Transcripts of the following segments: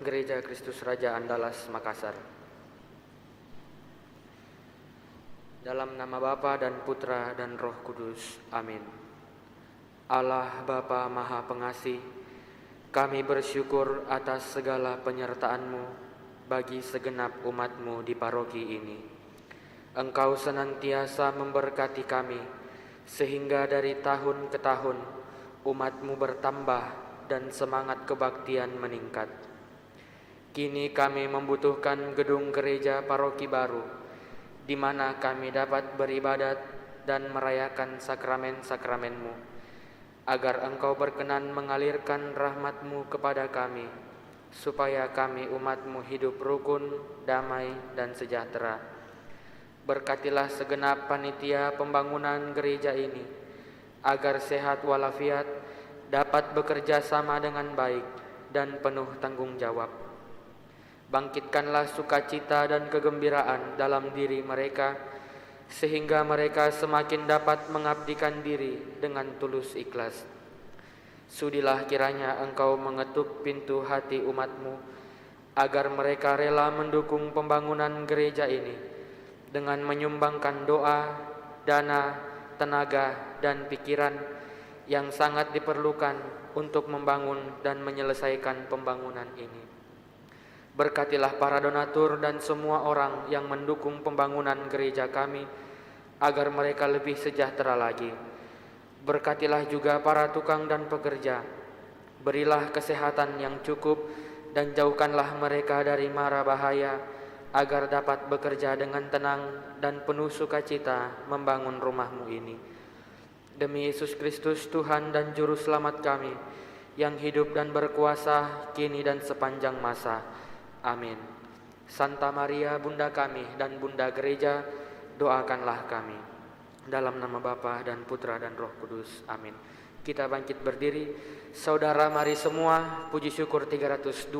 Gereja Kristus Raja Andalas, Makassar. Dalam nama Bapa dan Putra dan Roh Kudus. Amin. Allah Bapa Maha Pengasih, kami bersyukur atas segala penyertaan-Mu bagi segenap umat-Mu di paroki ini. Engkau senantiasa memberkati kami, sehingga dari tahun ke tahun umat-Mu bertambah dan semangat kebaktian meningkat. Kini kami membutuhkan gedung gereja paroki baru, di mana kami dapat beribadat dan merayakan sakramen-sakramen-Mu, agar Engkau berkenan mengalirkan rahmat-Mu kepada kami, supaya kami umat-Mu hidup rukun, damai, dan sejahtera. Berkatilah segenap panitia pembangunan gereja ini, agar sehat walafiat, dapat bekerja sama dengan baik dan penuh tanggung jawab. Bangkitkanlah sukacita dan kegembiraan dalam diri mereka, sehingga mereka semakin dapat mengabdikan diri dengan tulus ikhlas. Sudilah kiranya Engkau mengetuk pintu hati umat-Mu, agar mereka rela mendukung pembangunan gereja ini dengan menyumbangkan doa, dana, tenaga, dan pikiran yang sangat diperlukan untuk membangun dan menyelesaikan pembangunan ini. Berkatilah para donatur dan semua orang yang mendukung pembangunan gereja kami, agar mereka lebih sejahtera lagi. Berkatilah juga para tukang dan pekerja. Berilah kesehatan yang cukup dan jauhkanlah mereka dari mara bahaya, agar dapat bekerja dengan tenang dan penuh sukacita membangun rumah-Mu ini. Demi Yesus Kristus, Tuhan dan Juru Selamat kami, yang hidup dan berkuasa kini dan sepanjang masa. Amin. Santa Maria, Bunda kami dan Bunda Gereja, doakanlah kami. Dalam nama Bapa dan Putra dan Roh Kudus. Amin. Kita bangkit berdiri. Saudara, mari semua puji syukur 322.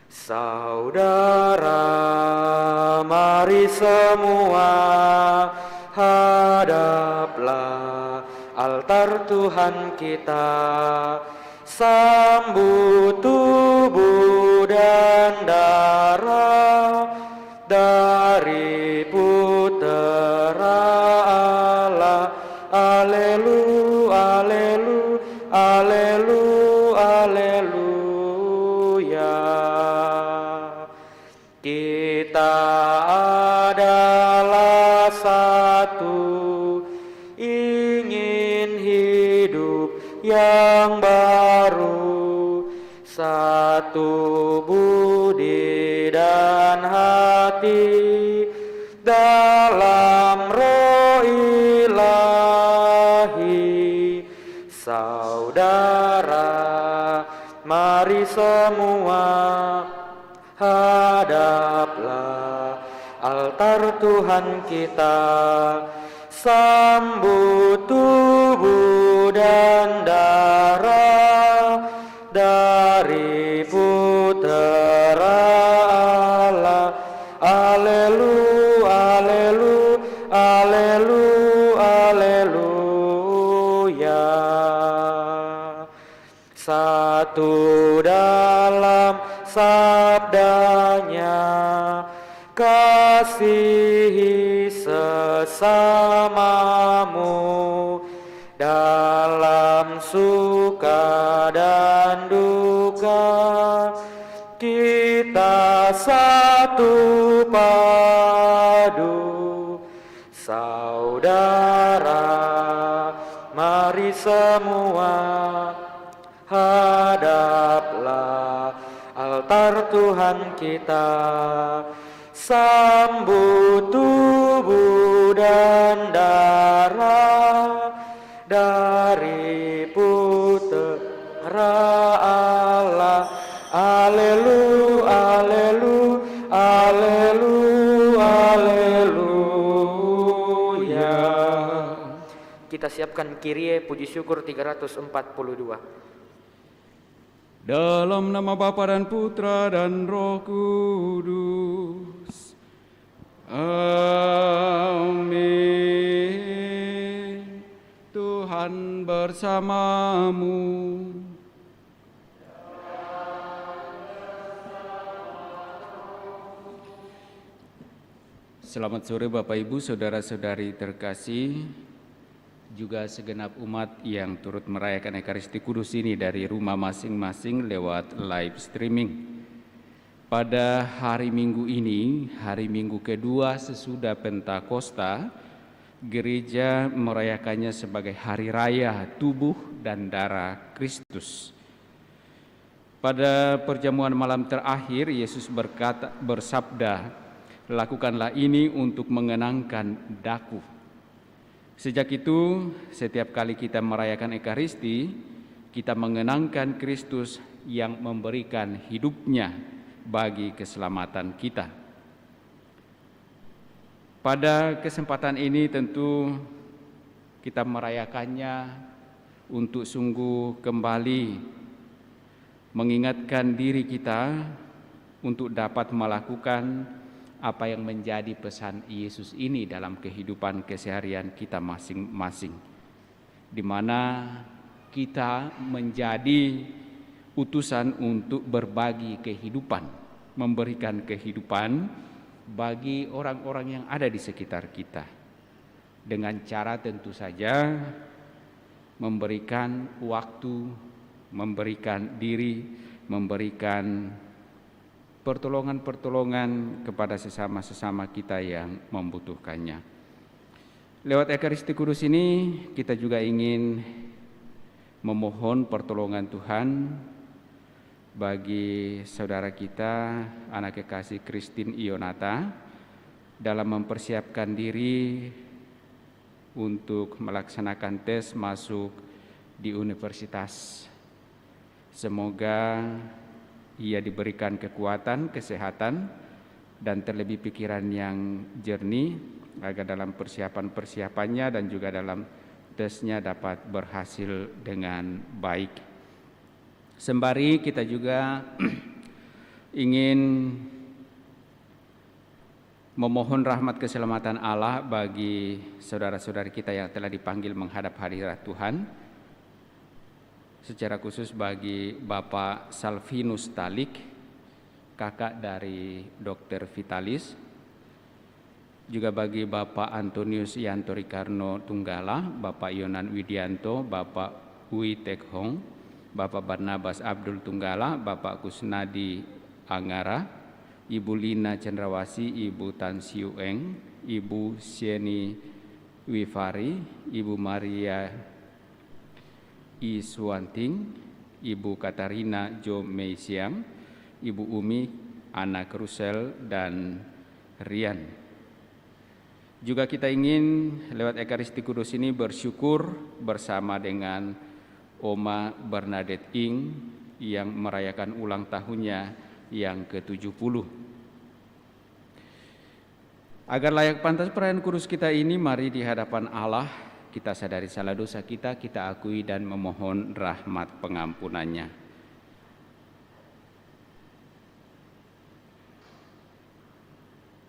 Saudara, mari semua hadaplah altar Tuhan kita, sambut tubuh dan darah dari Putera Allah. Haleluya, haleluya, haleluya, haleluya. Kita adalah satu, ingin hidup yang baru, satu budi dan hati dalam roh ilahi. Saudara, mari semua hadaplah altar Tuhan kita, sambut tubuh dan darah dari Putera Allah. Haleluya, haleluya, haleluya. Satu dalam sabdanya, kasihi sesamamu dalam suka dan duka. Kita satu padu. Saudara, mari semua hadaplah altar Tuhan kita, sambut tubuh dan darah dari Putera Allah. Haleluya, haleluya, haleluya, haleluya. Kita siapkan Kyrie puji syukur 342. Dalam nama Bapa dan Putra dan Roh Kudus. Amin. Tuhan bersamamu. Selamat sore Bapak Ibu, Saudara-saudari terkasih, juga segenap umat yang turut merayakan Ekaristi Kudus ini dari rumah masing-masing lewat live streaming. Pada hari Minggu ini, hari Minggu kedua sesudah Pentakosta, gereja merayakannya sebagai hari raya tubuh dan darah Kristus. Pada perjamuan malam terakhir, Yesus bersabda, "Lakukanlah ini untuk mengenangkan daku." Sejak itu, setiap kali kita merayakan Ekaristi, kita mengenangkan Kristus yang memberikan hidupnya bagi keselamatan kita. Pada kesempatan ini tentu kita merayakannya untuk sungguh kembali mengingatkan diri kita untuk dapat melakukan apa yang menjadi pesan Yesus ini dalam kehidupan keseharian kita masing-masing, di mana kita menjadi utusan untuk berbagi kehidupan, memberikan kehidupan bagi orang-orang yang ada di sekitar kita, dengan cara tentu saja memberikan waktu, memberikan diri, memberikan pertolongan-pertolongan kepada sesama-sesama kita yang membutuhkannya. Lewat Ekaristi Kudus ini kita juga ingin memohon pertolongan Tuhan bagi saudara kita, anak kekasih Christine Ionata, dalam mempersiapkan diri untuk melaksanakan tes masuk di universitas. Semoga ia diberikan kekuatan, kesehatan, dan terlebih pikiran yang jernih agar dalam persiapan-persiapannya dan juga dalam tesnya dapat berhasil dengan baik. Sembari kita juga ingin memohon rahmat keselamatan Allah bagi saudara-saudari kita yang telah dipanggil menghadap hadirat Tuhan, secara khusus bagi Bapak Salvinus Talik, kakak dari Dr. Vitalis, juga bagi Bapak Antonius Yanto Ricarno Tunggala, Bapak Yonan Widianto, Bapak Hui Tek Hong, Bapak Barnabas Abdul Tunggala, Bapak Kusnadi Angara, Ibu Lina Cendrawasi, Ibu Tan Siu Eng, Ibu Sieni Wifari, Ibu Maria Iswanting, Ibu Katarina Jo Meisiam, Ibu Umi Anak Rusel, dan Rian. Juga kita ingin lewat Ekaristi Kudus ini bersyukur bersama dengan Oma Bernadette Ing yang merayakan ulang tahunnya yang ke-70. Agar layak pantas perayaan kudus kita ini, mari di hadapan Allah kita sadari salah dosa kita akui dan memohon rahmat pengampunannya.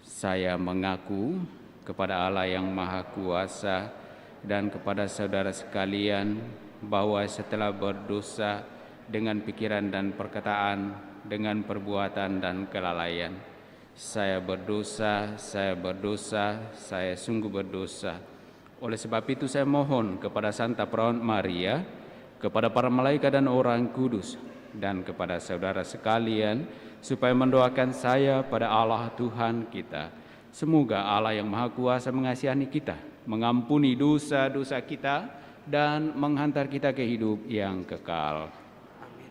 Saya mengaku kepada Allah yang Maha Kuasa dan kepada saudara sekalian bahwa setelah berdosa dengan pikiran dan perkataan, dengan perbuatan dan kelalaian, saya berdosa, saya sungguh berdosa. Oleh sebab itu saya mohon kepada Santa Perawan Maria, kepada para malaikat dan orang kudus, dan kepada saudara sekalian, supaya mendoakan saya pada Allah Tuhan kita. Semoga Allah yang Maha Kuasa mengasihani kita, mengampuni dosa-dosa kita, dan menghantar kita ke hidup yang kekal. Amin.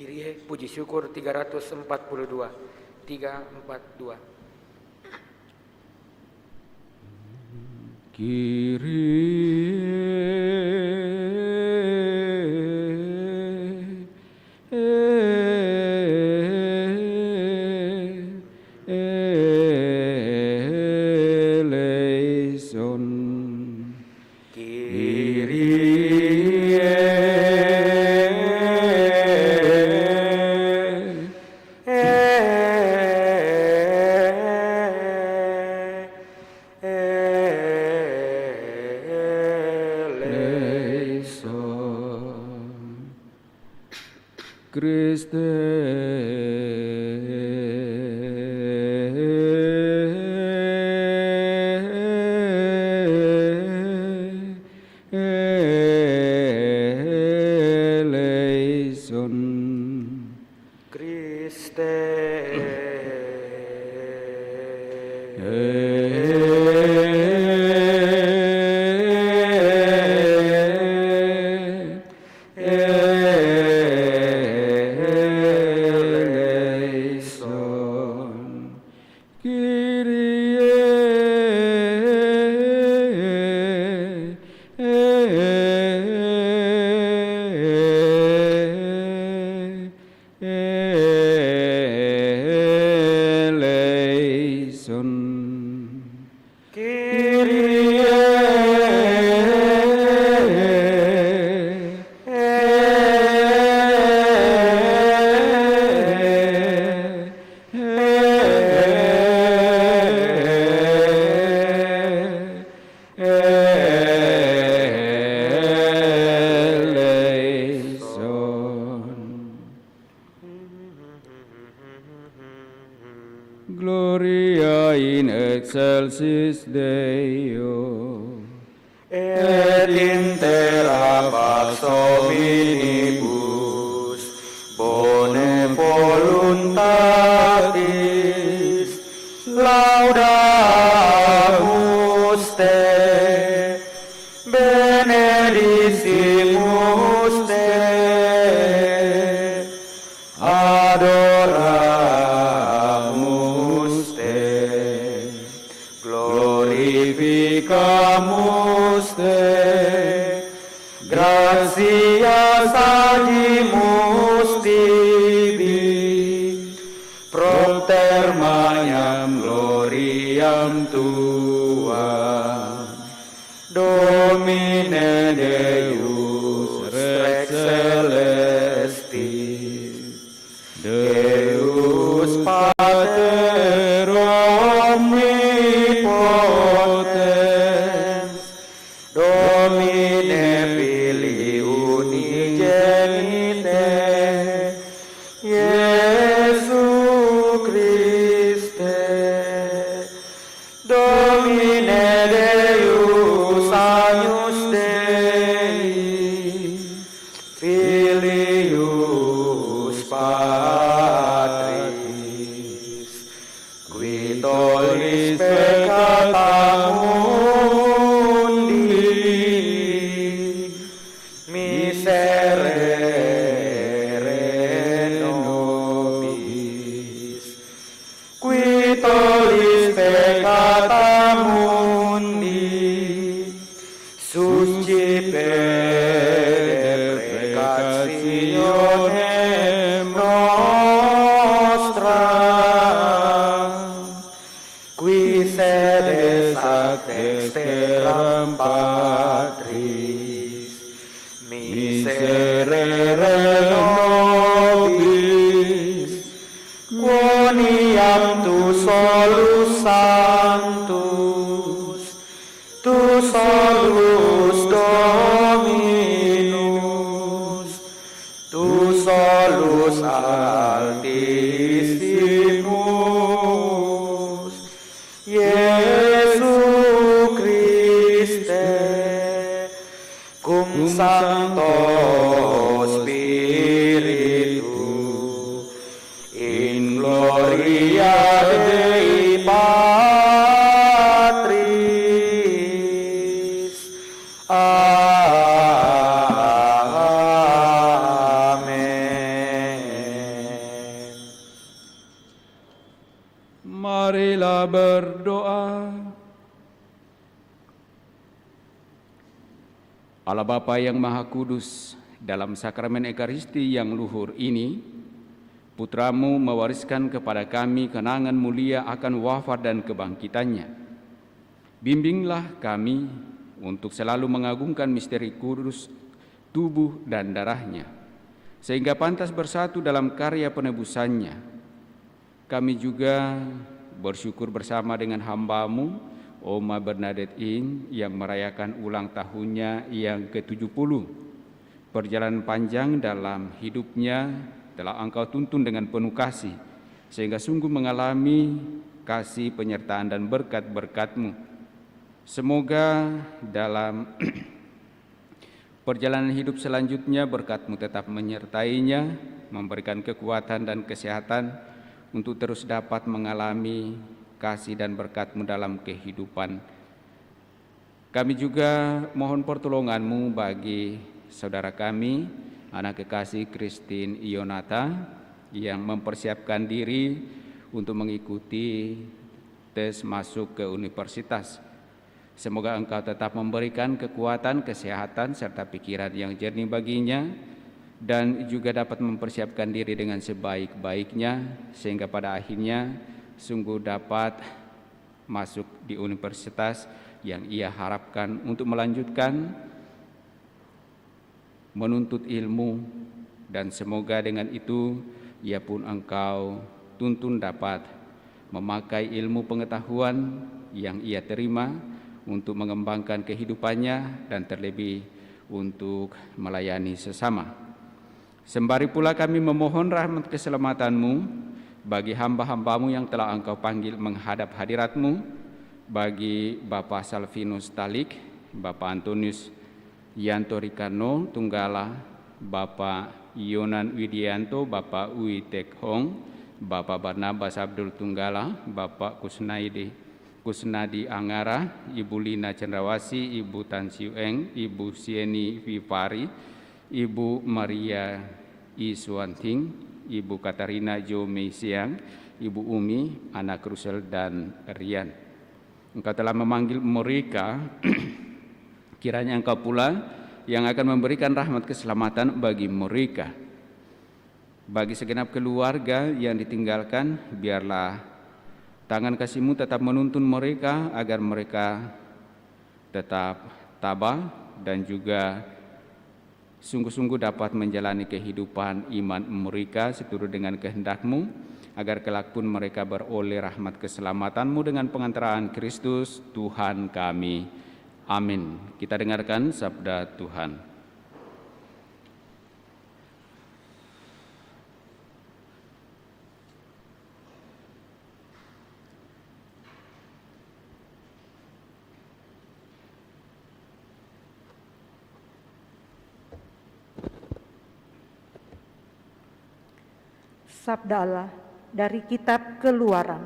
Kyrie, puji syukur 342. 342. Kriste eleison. Kriste eleison. Eleison. Gloria in excelsis Deo. Et in terra pax hominibus bone voluntatis laudamus te, benedicimus te, adoramus te, glorificamus te, gratias agimus tibi, propter magnam gloriam tuam, Domine Deus Rex Celestis, Deus Pater omnipotens, Domine Filii unigenite, Iesu Christe, Domine Deus agnus Dei, Filius Patris, qui tollis peccata mundi, miserere nobis, qui tollis peccata mundi, suscipe preccationem nostra, qui sedes ad dexteram Patris, miserere nobis, quoniam tu solus sanctus, tu solus Dominus, tu solus Altissimus, Iesu Christe, cum Sancto Spiritu, in gloria Dei Patris. Amen. Marilah berdoa. Allah Bapa yang Maha Kudus, dalam sakramen Ekaristi yang luhur ini, Putramu mewariskan kepada kami kenangan mulia akan wafat dan kebangkitannya. Bimbinglah kami untuk selalu mengagungkan misteri kudus tubuh dan darahnya, sehingga pantas bersatu dalam karya penebusannya. Kami juga bersyukur bersama dengan hamba-Mu, Oma Bernadette In, yang merayakan ulang tahunnya yang ke-70. Perjalanan panjang dalam hidupnya telah Engkau tuntun dengan penuh kasih, sehingga sungguh mengalami kasih, penyertaan, dan berkat-berkat-Mu. Semoga dalam perjalanan hidup selanjutnya berkat-Mu tetap menyertainya, memberikan kekuatan dan kesehatan untuk terus dapat mengalami kasih dan berkat-Mu dalam kehidupan. Kami juga mohon pertolongan-Mu bagi saudara kami, anak kekasih Christine Ionata, yang mempersiapkan diri untuk mengikuti tes masuk ke universitas. Semoga Engkau tetap memberikan kekuatan, kesehatan, serta pikiran yang jernih baginya, dan juga dapat mempersiapkan diri dengan sebaik-baiknya, sehingga pada akhirnya sungguh dapat masuk di universitas yang ia harapkan untuk melanjutkan menuntut ilmu, dan semoga dengan itu ia pun Engkau tuntun dapat memakai ilmu pengetahuan yang ia terima untuk mengembangkan kehidupannya dan terlebih untuk melayani sesama. Sembari pula kami memohon rahmat keselamatan-Mu bagi hamba-hamba-Mu yang telah Engkau panggil menghadap hadirat-Mu, bagi Bapak Salvinus Talik, Bapak Antonius Yanto Rikano Tunggala, Bapak Yonan Widianto, Bapak Ui Tek Hong, Bapak Barnabas Abdul Tunggala, Bapak Kusnadi Angara, Ibu Lina Cendrawasi, Ibu Tan Siu Eng, Ibu Sieni Vipari, Ibu Maria Iswanting, Ibu Katarina Jo Mei Siang, Ibu Umi, anak Rusel, dan Rian. Engkau telah memanggil mereka, kiranya Engkau pula yang akan memberikan rahmat keselamatan bagi mereka. Bagi segenap keluarga yang ditinggalkan, biarlah tangan kasih-Mu tetap menuntun mereka agar mereka tetap tabah dan juga sungguh-sungguh dapat menjalani kehidupan iman mereka seturut dengan kehendak-Mu, agar kelak pun mereka beroleh rahmat keselamatan-Mu dengan pengantaraan Kristus Tuhan kami. Amin. Kita dengarkan sabda Tuhan. Sabda Allah dari kitab Keluaran.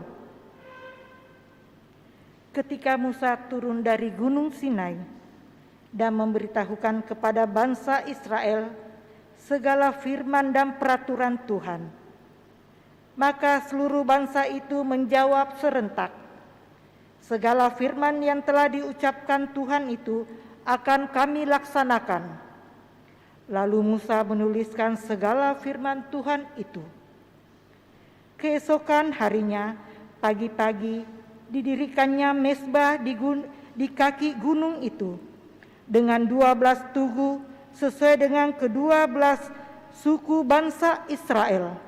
Ketika Musa turun dari Gunung Sinai dan memberitahukan kepada bangsa Israel segala firman dan peraturan Tuhan, maka seluruh bangsa itu menjawab serentak, segala firman yang telah diucapkan Tuhan itu akan kami laksanakan. Lalu Musa menuliskan segala firman Tuhan itu. Keesokan harinya, pagi-pagi, didirikannya mezbah di kaki gunung itu dengan 12 tugu sesuai dengan ke-12 suku bangsa Israel.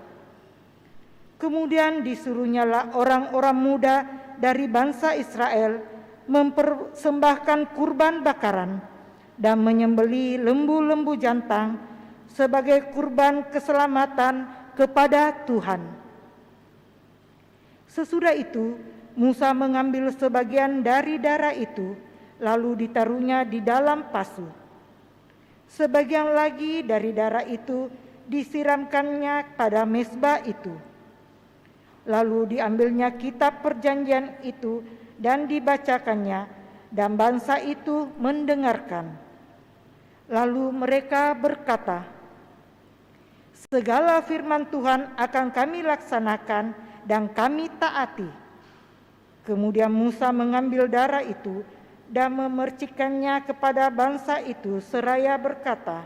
Kemudian disuruhnyalah orang-orang muda dari bangsa Israel mempersembahkan kurban bakaran dan menyembelih lembu-lembu jantan sebagai kurban keselamatan kepada Tuhan. Sesudah itu, Musa mengambil sebagian dari darah itu, lalu ditaruhnya di dalam pasu. Sebagian lagi dari darah itu disiramkannya pada mezbah itu. Lalu diambilnya kitab perjanjian itu dan dibacakannya, dan bangsa itu mendengarkan. Lalu mereka berkata, "Segala firman Tuhan akan kami laksanakan dan kami taati." Kemudian Musa mengambil darah itu dan memercikkannya kepada bangsa itu seraya berkata,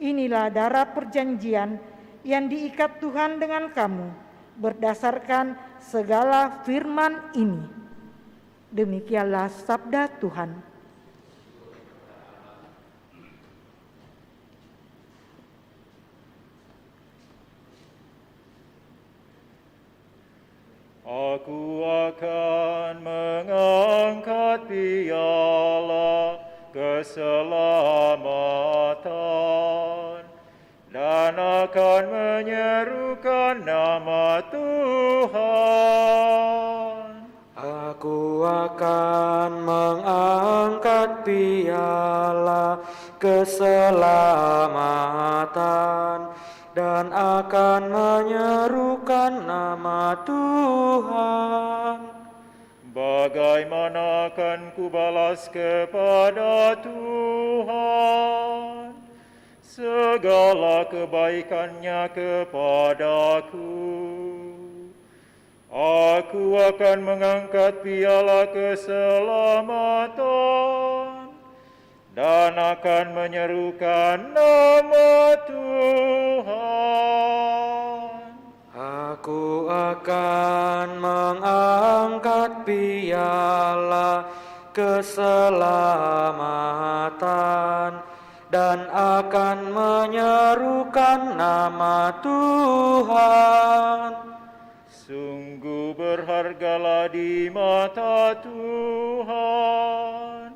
"Inilah darah perjanjian yang diikat Tuhan dengan kamu berdasarkan segala firman ini." Demikianlah sabda Tuhan. Aku akan mengangkat piala keselamatan dan akan menyerukan nama Tuhan. Aku akan mengangkat piala keselamatan dan akan menyerukan nama Tuhan. Bagaimana akan kubalas kepada Tuhan segala kebaikannya kepadaku? Aku akan mengangkat piala keselamatan dan akan menyerukan nama Tuhan. Aku akan mengangkat piala keselamatan dan akan menyerukan nama Tuhan. Sungguh berhargalah di mata Tuhan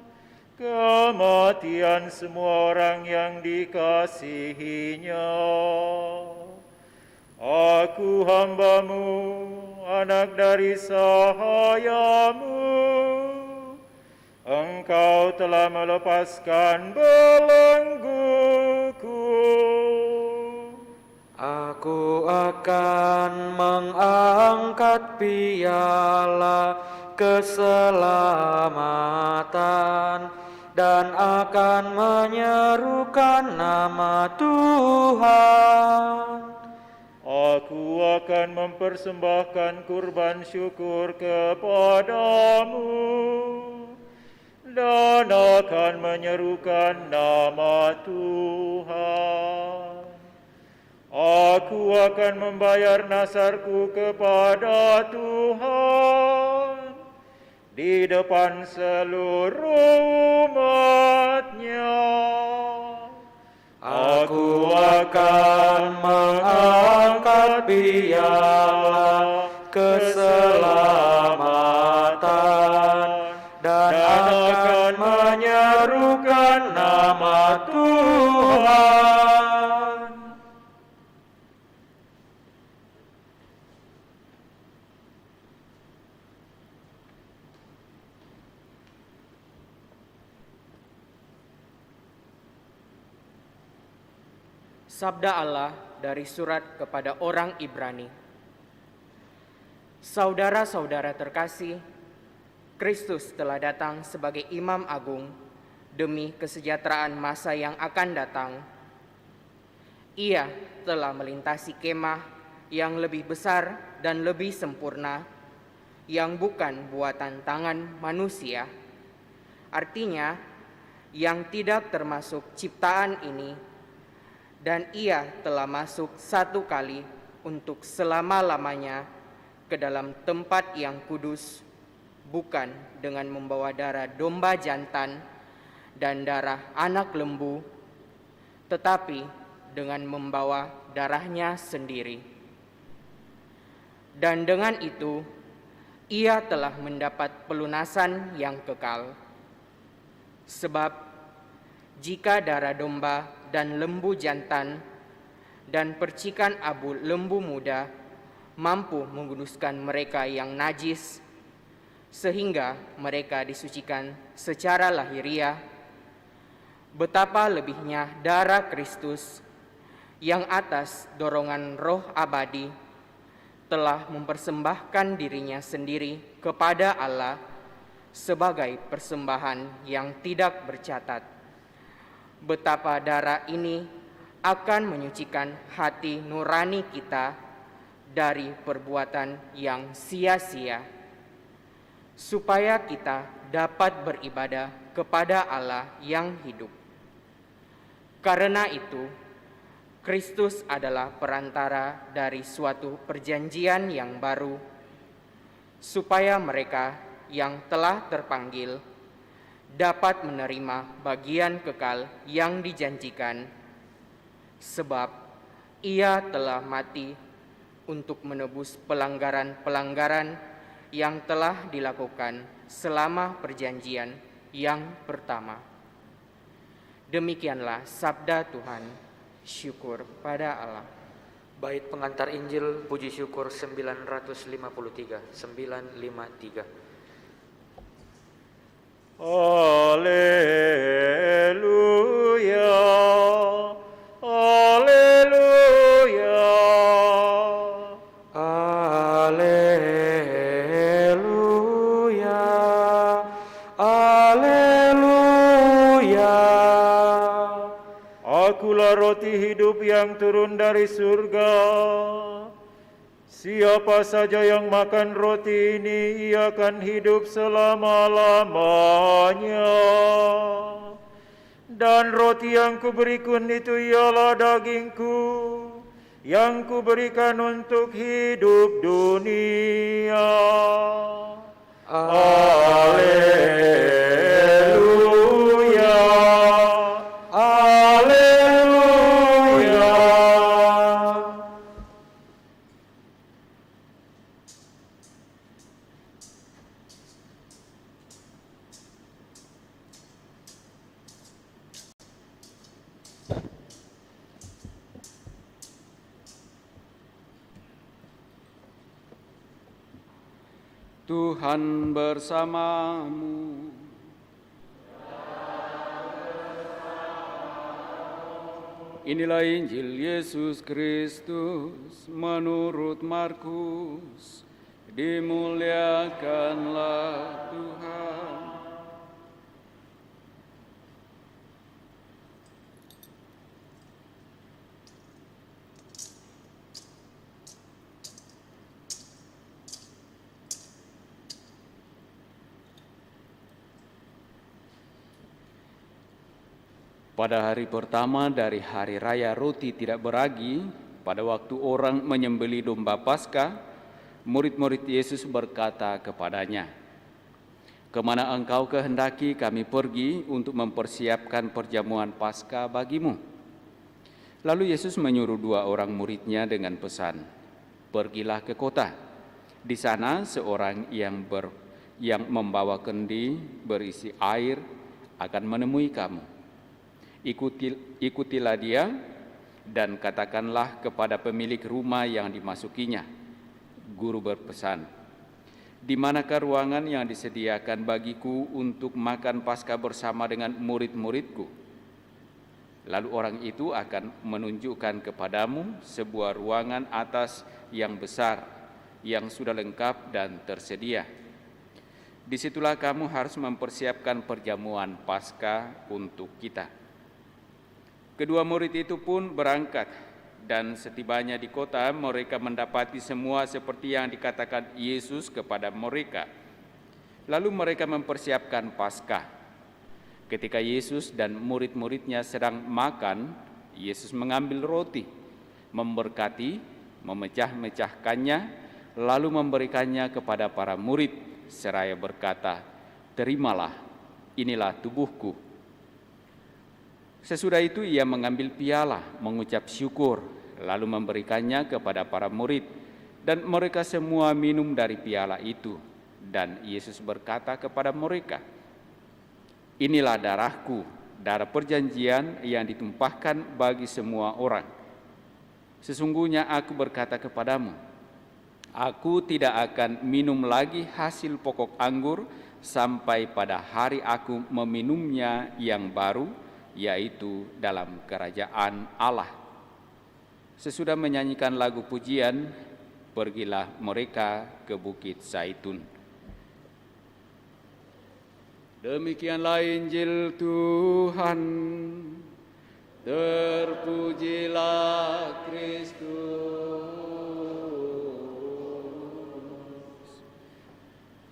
kematian semua orang yang dikasihinya. Aku hamba-Mu, anak dari sahayamu. Engkau telah melepaskan belengguku. Aku akan mengangkat piala keselamatan dan akan menyerukan nama Tuhan. Aku akan mempersembahkan kurban syukur kepadamu dan akan menyerukan nama Tuhan. Aku akan membayar nasarku kepada Tuhan di depan seluruh umat-Nya. Aku akan mengangkat piala keselamatan dan akan menyerukan nama Tuhan. Sabda Allah dari surat kepada orang Ibrani. Saudara-saudara terkasih, Kristus telah datang sebagai Imam Agung demi kesejahteraan masa yang akan datang. Ia telah melintasi kemah yang lebih besar dan lebih sempurna, yang bukan buatan tangan manusia. Artinya, yang tidak termasuk ciptaan ini, dan ia telah masuk satu kali untuk selama-lamanya ke dalam tempat yang kudus, bukan dengan membawa darah domba jantan dan darah anak lembu, tetapi dengan membawa darahnya sendiri. Dan dengan itu, ia telah mendapat pelunasan yang kekal. Sebab, jika darah domba dan lembu jantan dan percikan abu lembu muda mampu menguduskan mereka yang najis sehingga mereka disucikan secara lahiriah, betapa lebihnya darah Kristus yang atas dorongan roh abadi telah mempersembahkan dirinya sendiri kepada Allah sebagai persembahan yang tidak bercatat. Betapa darah ini akan menyucikan hati nurani kita dari perbuatan yang sia-sia, supaya kita dapat beribadah kepada Allah yang hidup. Karena itu, Kristus adalah perantara dari suatu perjanjian yang baru, supaya mereka yang telah terpanggil dapat menerima bagian kekal yang dijanjikan, sebab ia telah mati untuk menebus pelanggaran-pelanggaran yang telah dilakukan selama perjanjian yang pertama. Demikianlah sabda Tuhan. Syukur pada Allah. Bait pengantar Injil Puji Syukur 953. Haleluya, haleluya, Haleluya, haleluya. Akulah roti hidup yang turun dari surga. Siapa saja yang makan roti ini, ia akan hidup selama-lamanya. Dan roti yang kuberikan itu ialah dagingku, yang kuberikan untuk hidup dunia. Haleluya, haleluya. Tuhan bersamamu. Inilah Injil Yesus Kristus menurut Markus. Dimuliakanlah Tuhan. Pada hari pertama dari hari raya roti tidak beragi, pada waktu orang menyembelih domba Paskah, murid-murid Yesus berkata kepadanya, "Kemana engkau kehendaki kami pergi untuk mempersiapkan perjamuan Paskah bagimu?" Lalu Yesus menyuruh 2 orang muridnya dengan pesan, "Pergilah ke kota. Di sana seorang yang membawa kendi berisi air akan menemui kamu. Ikutilah dia dan katakanlah kepada pemilik rumah yang dimasukinya, 'Guru berpesan, di manakah ruangan yang disediakan bagiku untuk makan Paskah bersama dengan murid-muridku?' Lalu orang itu akan menunjukkan kepadamu sebuah ruangan atas yang besar, yang sudah lengkap dan tersedia. Disitulah kamu harus mempersiapkan perjamuan Paskah untuk kita." Kedua murid itu pun berangkat, dan setibanya di kota mereka mendapati semua seperti yang dikatakan Yesus kepada mereka. Lalu mereka mempersiapkan Paskah. Ketika Yesus dan murid-muridnya sedang makan, Yesus mengambil roti, memberkati, memecah-mecahkannya, lalu memberikannya kepada para murid, seraya berkata, "Terimalah, inilah tubuhku." Sesudah itu ia mengambil piala, mengucap syukur, lalu memberikannya kepada para murid, dan mereka semua minum dari piala itu. Dan Yesus berkata kepada mereka, "Inilah darahku, darah perjanjian yang ditumpahkan bagi semua orang. Sesungguhnya aku berkata kepadamu, aku tidak akan minum lagi hasil pokok anggur sampai pada hari aku meminumnya yang baru, yaitu dalam kerajaan Allah." Sesudah menyanyikan lagu pujian, pergilah mereka ke Bukit Zaitun. Demikianlah Injil Tuhan. Terpujilah Kristus.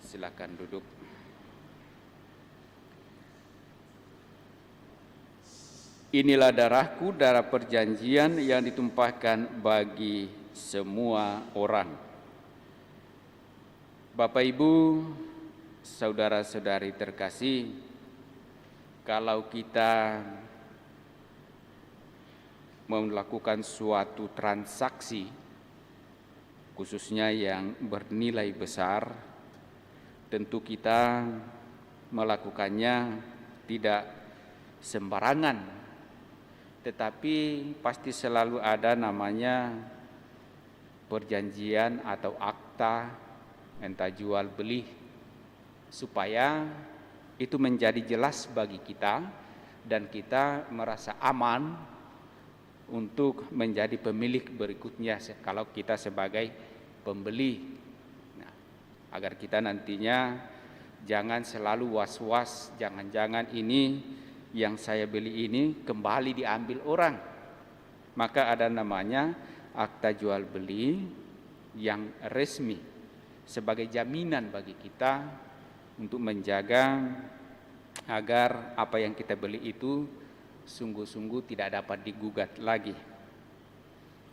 Silakan duduk. Inilah darahku, darah perjanjian yang ditumpahkan bagi semua orang. Bapak, Ibu, saudara-saudari terkasih, kalau kita melakukan suatu transaksi, khususnya yang bernilai besar, tentu kita melakukannya tidak sembarangan, tetapi pasti selalu ada namanya perjanjian atau akta, entah jual beli, supaya itu menjadi jelas bagi kita dan kita merasa aman untuk menjadi pemilik berikutnya kalau kita sebagai pembeli. Nah, agar kita nantinya jangan selalu was-was, jangan-jangan ini yang saya beli ini kembali diambil orang. Maka ada namanya akta jual beli yang resmi sebagai jaminan bagi kita untuk menjaga agar apa yang kita beli itu sungguh-sungguh tidak dapat digugat lagi.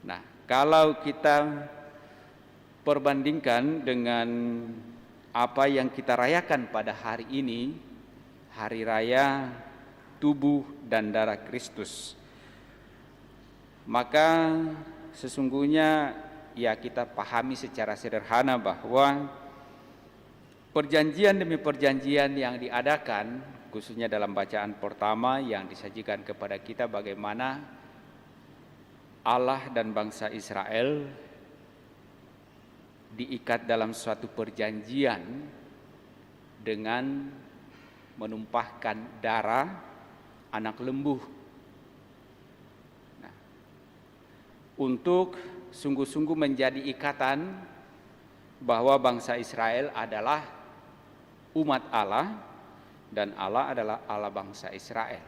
Nah, kalau kita perbandingkan dengan apa yang kita rayakan pada hari ini, hari raya tubuh dan darah Kristus, maka sesungguhnya ya kita pahami secara sederhana bahwa perjanjian demi perjanjian yang diadakan, khususnya dalam bacaan pertama yang disajikan kepada kita bagaimana Allah dan bangsa Israel diikat dalam suatu perjanjian dengan menumpahkan darah anak lembu. Nah, untuk sungguh-sungguh menjadi ikatan bahwa bangsa Israel adalah umat Allah dan Allah adalah Allah bangsa Israel.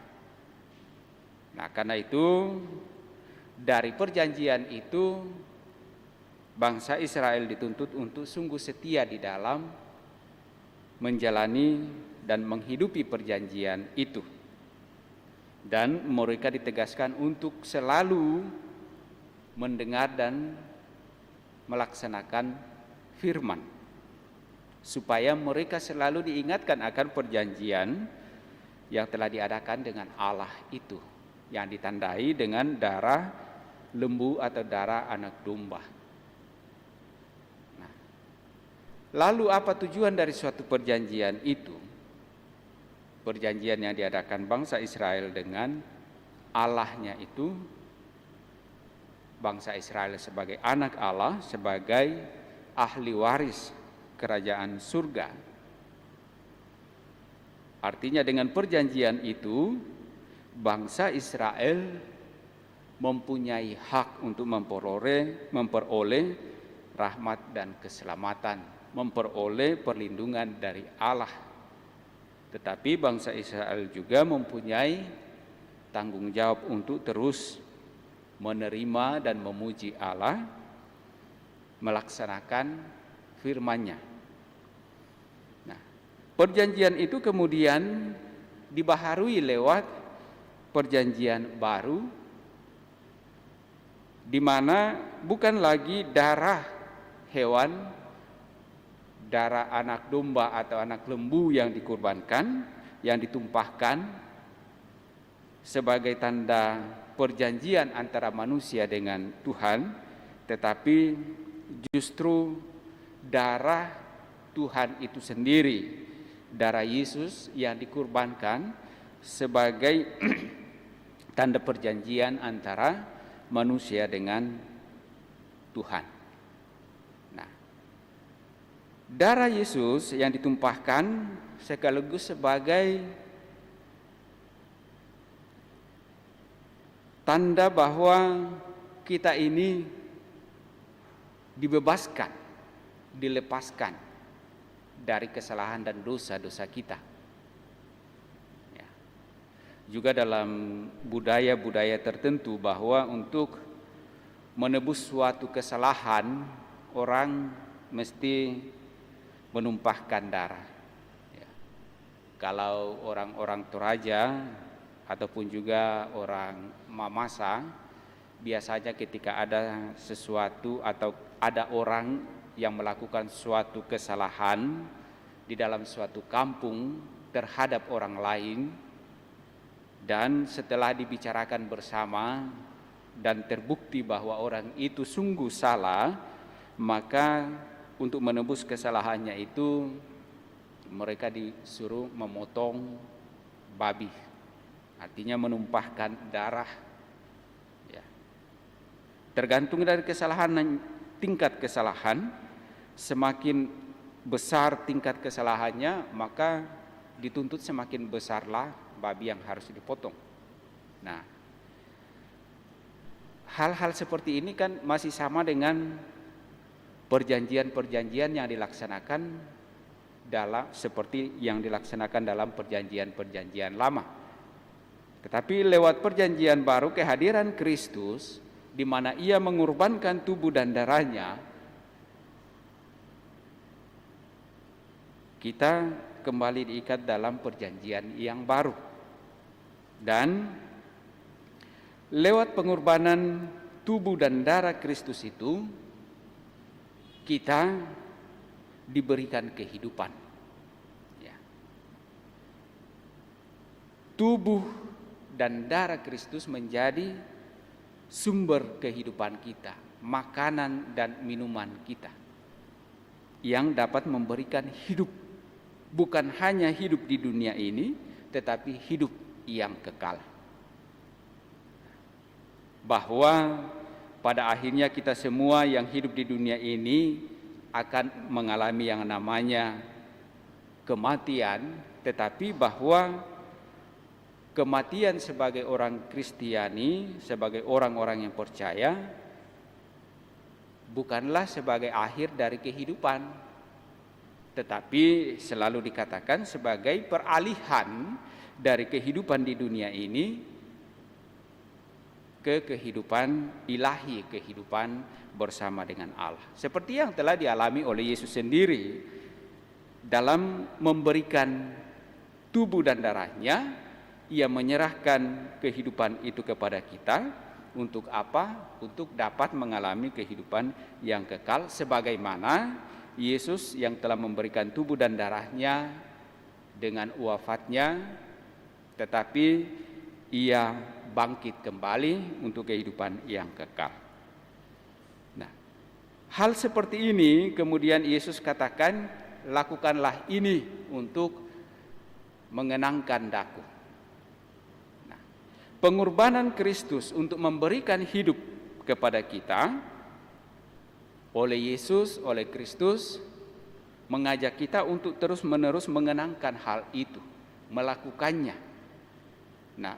Nah, karena itu dari perjanjian itu bangsa Israel dituntut untuk sungguh setia di dalam menjalani dan menghidupi perjanjian itu. Dan mereka ditegaskan untuk selalu mendengar dan melaksanakan firman, supaya mereka selalu diingatkan akan perjanjian yang telah diadakan dengan Allah itu, yang ditandai dengan darah lembu atau darah anak domba. Nah, lalu apa tujuan dari suatu perjanjian itu? Perjanjian yang diadakan bangsa Israel dengan Allahnya itu, bangsa Israel sebagai anak Allah, sebagai ahli waris kerajaan surga. Artinya dengan perjanjian itu bangsa Israel mempunyai hak untuk memperoleh rahmat dan keselamatan, memperoleh perlindungan dari Allah. Tetapi bangsa Israel juga mempunyai tanggung jawab untuk terus menerima dan memuji Allah, melaksanakan firman-Nya. Nah, perjanjian itu kemudian dibaharui lewat perjanjian baru, di mana bukan lagi darah hewan, darah anak domba atau anak lembu yang dikurbankan, yang ditumpahkan sebagai tanda perjanjian antara manusia dengan Tuhan, tetapi justru darah Tuhan itu sendiri, darah Yesus yang dikurbankan sebagai tanda perjanjian antara manusia dengan Tuhan. Nah, darah Yesus yang ditumpahkan sekaligus sebagai tanda bahwa kita ini dibebaskan, dilepaskan dari kesalahan dan dosa-dosa kita. Ya. Juga dalam budaya-budaya tertentu bahwa untuk menebus suatu kesalahan orang mesti menumpahkan darah. Ya. Kalau orang-orang Toraja ataupun juga orang Mamasa, biasanya ketika ada sesuatu atau ada orang yang melakukan suatu kesalahan di dalam suatu kampung terhadap orang lain, dan setelah dibicarakan bersama dan terbukti bahwa orang itu sungguh salah, maka untuk menebus kesalahannya itu mereka disuruh memotong babi, artinya menumpahkan darah. Ya. Tergantung dari kesalahan tingkat kesalahan, semakin besar tingkat kesalahannya, maka dituntut semakin besarlah babi yang harus dipotong. Nah, hal-hal seperti ini kan masih sama dengan perjanjian-perjanjian yang dilaksanakan seperti yang dilaksanakan dalam perjanjian-perjanjian lama. Tetapi lewat perjanjian baru, kehadiran Kristus di mana Ia mengorbankan tubuh dan darahnya, kita kembali diikat dalam perjanjian yang baru. Dan lewat pengorbanan tubuh dan darah Kristus itu, kita diberikan kehidupan. Ya. Tubuh dan darah Kristus menjadi sumber kehidupan kita, makanan dan minuman kita, yang dapat memberikan hidup, bukan hanya hidup di dunia ini, tetapi hidup yang kekal. Bahwa pada akhirnya kita semua yang hidup di dunia ini akan mengalami yang namanya kematian, tetapi bahwa kematian sebagai orang Kristiani, sebagai orang-orang yang percaya, bukanlah sebagai akhir dari kehidupan, tetapi selalu dikatakan sebagai peralihan dari kehidupan di dunia ini ke kehidupan ilahi, kehidupan bersama dengan Allah. Seperti yang telah dialami oleh Yesus sendiri dalam memberikan tubuh dan darahnya, Ia menyerahkan kehidupan itu kepada kita. Untuk apa? Untuk dapat mengalami kehidupan yang kekal, sebagaimana Yesus yang telah memberikan tubuh dan darahnya dengan wafatnya, tetapi Ia bangkit kembali untuk kehidupan yang kekal. Nah, hal seperti ini kemudian Yesus katakan, lakukanlah ini untuk mengenangkan Daku. Nah, pengorbanan Kristus untuk memberikan hidup kepada kita oleh Yesus, oleh Kristus, mengajak kita untuk terus-menerus mengenangkan hal itu, melakukannya. Nah,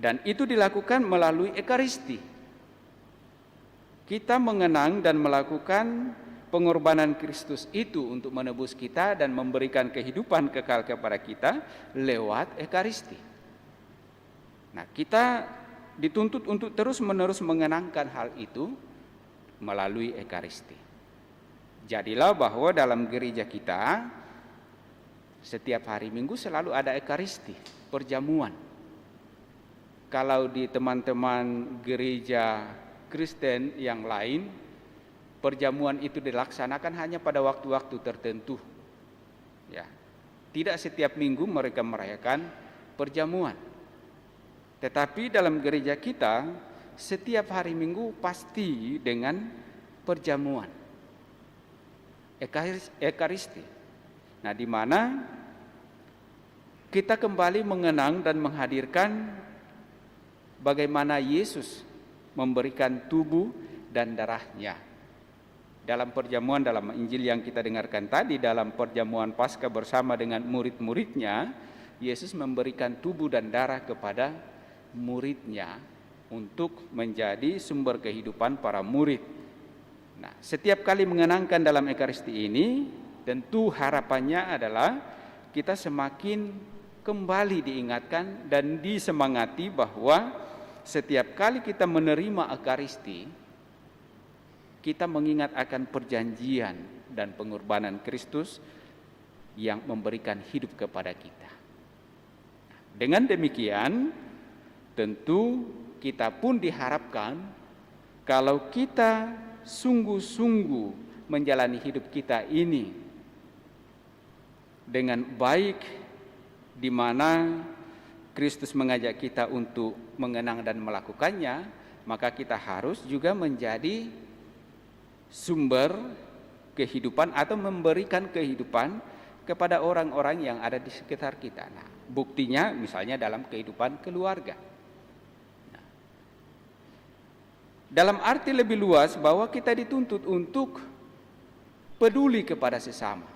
dan itu dilakukan melalui Ekaristi. Kita mengenang dan melakukan pengorbanan Kristus itu untuk menebus kita dan memberikan kehidupan kekal kepada kita lewat Ekaristi. Nah, kita dituntut untuk terus-menerus mengenangkan hal itu melalui Ekaristi. Jadilah bahwa dalam gereja kita setiap hari Minggu selalu ada Ekaristi, perjamuan. Kalau di teman-teman gereja Kristen yang lain, perjamuan itu dilaksanakan hanya pada waktu-waktu tertentu. Ya, tidak setiap minggu mereka merayakan perjamuan. Tetapi dalam gereja kita, setiap hari Minggu pasti dengan perjamuan Ekaristi. Nah, di mana kita kembali mengenang dan menghadirkan bagaimana Yesus memberikan tubuh dan darahnya. Dalam perjamuan, dalam Injil yang kita dengarkan tadi, dalam perjamuan Paskah bersama dengan murid-muridnya, Yesus memberikan tubuh dan darah kepada muridnya untuk menjadi sumber kehidupan para murid. Nah, setiap kali mengenangkan dalam Ekaristi ini, tentu harapannya adalah kita semakin kembali diingatkan dan disemangati bahwa setiap kali kita menerima Ekaristi, kita mengingat akan perjanjian dan pengorbanan Kristus yang memberikan hidup kepada kita. Dengan demikian, tentu kita pun diharapkan kalau kita sungguh-sungguh menjalani hidup kita ini dengan baik, di mana Kristus mengajak kita untuk mengenang dan melakukannya, maka kita harus juga menjadi sumber kehidupan atau memberikan kehidupan kepada orang-orang yang ada di sekitar kita. Nah, buktinya misalnya dalam kehidupan keluarga. Nah, Dalam arti lebih luas bahwa kita dituntut untuk peduli kepada sesama.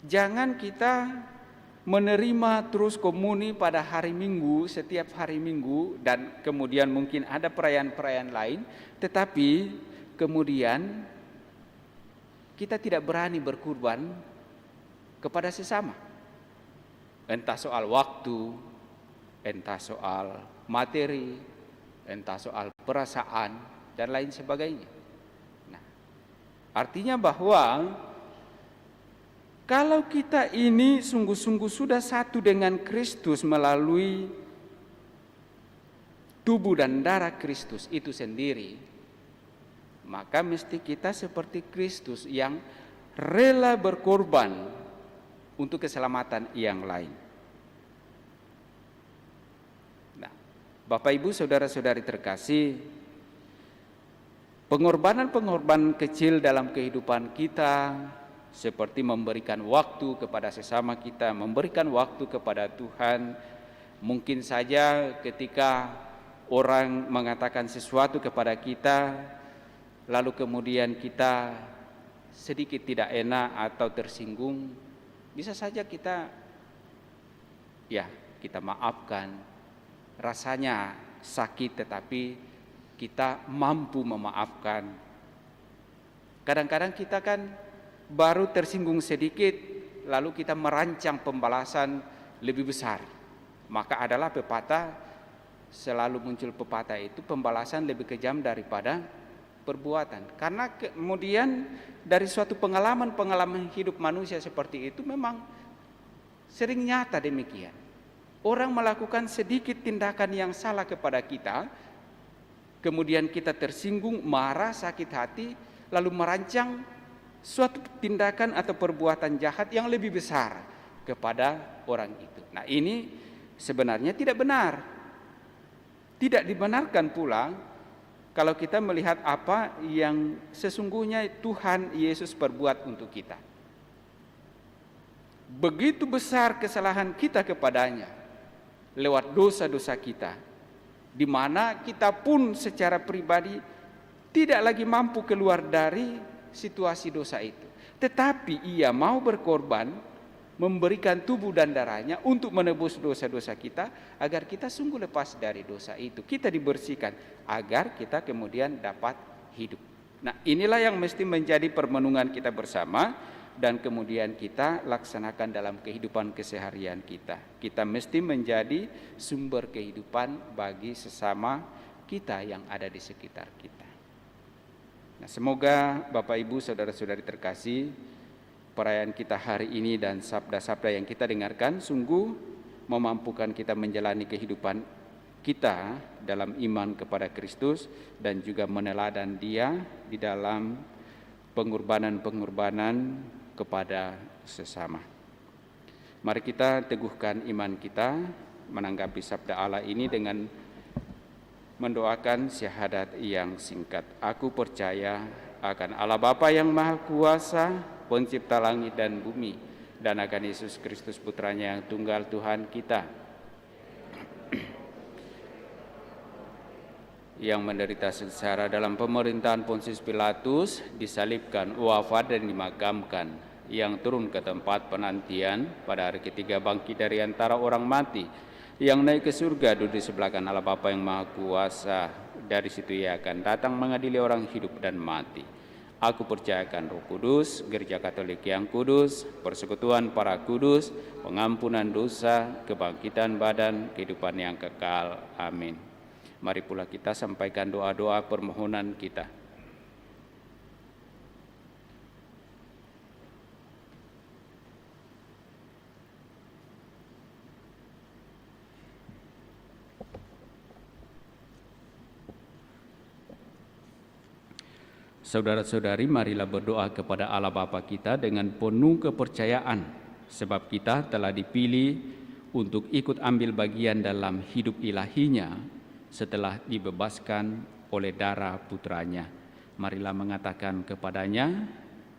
Jangan kita menerima terus komuni pada hari Minggu, setiap hari Minggu, dan kemudian mungkin ada perayaan-perayaan lain, tetapi kemudian kita tidak berani berkurban kepada sesama. Entah soal waktu, entah soal materi, entah soal perasaan, dan lain sebagainya. Nah, artinya bahwa kalau kita ini sungguh-sungguh sudah satu dengan Kristus melalui tubuh dan darah Kristus itu sendiri, maka mesti kita seperti Kristus yang rela berkorban untuk keselamatan yang lain. Nah, Bapak Ibu saudara-saudari terkasih, pengorbanan-pengorbanan kecil dalam kehidupan kita seperti memberikan waktu kepada sesama kita, memberikan waktu kepada Tuhan. Mungkin saja ketika orang mengatakan sesuatu kepada kita, lalu kemudian kita sedikit tidak enak atau tersinggung, bisa saja kita maafkan. Rasanya sakit tetapi kita mampu memaafkan. Kadang-kadang kita kan baru tersinggung sedikit, lalu kita merancang pembalasan lebih besar. Maka adalah pepatah, selalu muncul pepatah itu, pembalasan lebih kejam daripada perbuatan. Karena kemudian dari suatu pengalaman hidup manusia seperti itu memang sering nyata demikian. Orang melakukan sedikit tindakan yang salah kepada kita, kemudian kita tersinggung, marah, sakit hati, lalu merancang suatu tindakan atau perbuatan jahat yang lebih besar kepada orang itu. Nah, ini sebenarnya tidak benar. Tidak dibenarkan pula kalau kita melihat apa yang sesungguhnya Tuhan Yesus perbuat untuk kita. Begitu besar kesalahan kita kepadanya lewat dosa-dosa kita, di mana kita pun secara pribadi tidak lagi mampu keluar dari situasi dosa itu. Tetapi ia mau berkorban, memberikan tubuh dan darahnya untuk menebus dosa-dosa kita, agar kita sungguh lepas dari dosa itu. Kita dibersihkan agar kita kemudian dapat hidup. Nah, inilah yang mesti menjadi permenungan kita bersama dan kemudian kita laksanakan dalam kehidupan keseharian kita. Kita mesti menjadi sumber kehidupan bagi sesama kita yang ada di sekitar kita. Nah, semoga Bapak Ibu saudara-saudari terkasih, perayaan kita hari ini dan sabda-sabda yang kita dengarkan sungguh memampukan kita menjalani kehidupan kita dalam iman kepada Kristus dan juga meneladan Dia di dalam pengorbanan-pengorbanan kepada sesama. Mari kita teguhkan iman kita menanggapi sabda Allah ini dengan mendoakan syahadat yang singkat. Aku percaya akan Allah Bapa yang Maha Kuasa, pencipta langit dan bumi, dan akan Yesus Kristus putranya yang tunggal Tuhan kita, yang menderita sengsara dalam pemerintahan Pontius Pilatus, disalibkan, wafat dan dimakamkan, yang turun ke tempat penantian, pada hari ketiga bangkit dari antara orang mati, yang naik ke surga, duduk di sebelah kanan Allah Bapa yang Maha Kuasa. Dari situ ia akan datang mengadili orang hidup dan mati. Aku percayakan Roh Kudus, Gereja Katolik yang kudus, persekutuan para kudus, pengampunan dosa, kebangkitan badan, kehidupan yang kekal. Amin. Mari pula kita sampaikan doa-doa permohonan kita. Saudara-saudari, marilah berdoa kepada Allah Bapa kita dengan penuh kepercayaan, sebab kita telah dipilih untuk ikut ambil bagian dalam hidup ilahinya setelah dibebaskan oleh darah putranya. Marilah mengatakan kepadanya,